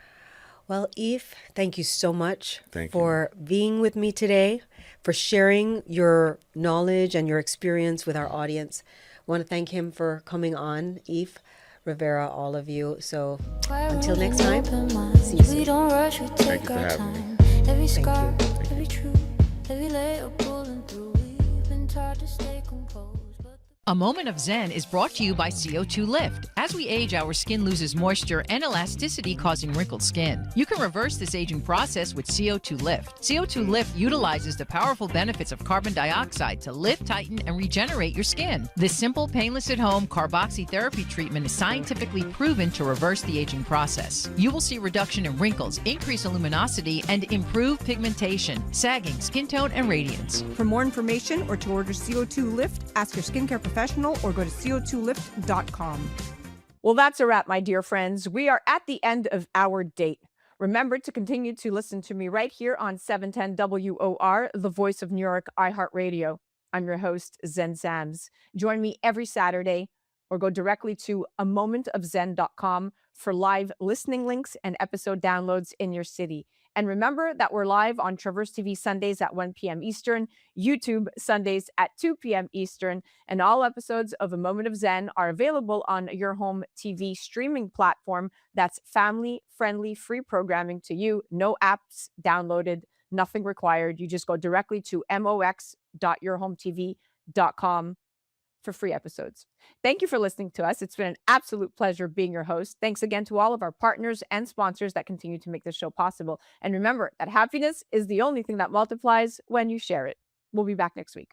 Well, Eve, thank you so much Thank for being with me today, for sharing your knowledge and your experience with our audience. I want to thank him for coming on, Eve Rivera, all of you. So until next time, see you soon. Thank you for having me. Every Thank scar, you. every truth, every layer pulling through. We've been taught to stay composed. A Moment of Zen is brought to you by CO2 Lift. As we age, our skin loses moisture and elasticity, causing wrinkled skin. You can reverse this aging process with CO2 Lift. CO2 Lift utilizes the powerful benefits of carbon dioxide to lift, tighten, and regenerate your skin. This simple, painless at-home carboxytherapy treatment is scientifically proven to reverse the aging process. You will see reduction in wrinkles, increase luminosity, and improve pigmentation, sagging, skin tone, and radiance. For more information or to order CO2 Lift, ask your skincare professional or go to co2lift.com. Well, that's a wrap, my dear friends. We are at the end of our date. Remember to continue to listen to me right here on 710 WOR, the voice of New York, iHeartRadio. I'm your host, Zen Sams. Join me every Saturday or go directly to amomentofzen.com for live listening links and episode downloads in your city. And remember that we're live on Traverse TV Sundays at 1 p.m. Eastern, YouTube Sundays at 2 p.m. Eastern, and all episodes of A Moment of Zen are available on your home TV streaming platform that's family-friendly, free programming to you. No apps downloaded, nothing required. You just go directly to mox.yourhometv.com for free episodes. Thank you for listening to us. It's been an absolute pleasure being your host. Thanks again to all of our partners and sponsors that continue to make this show possible. And remember that happiness is the only thing that multiplies when you share it. We'll be back next week.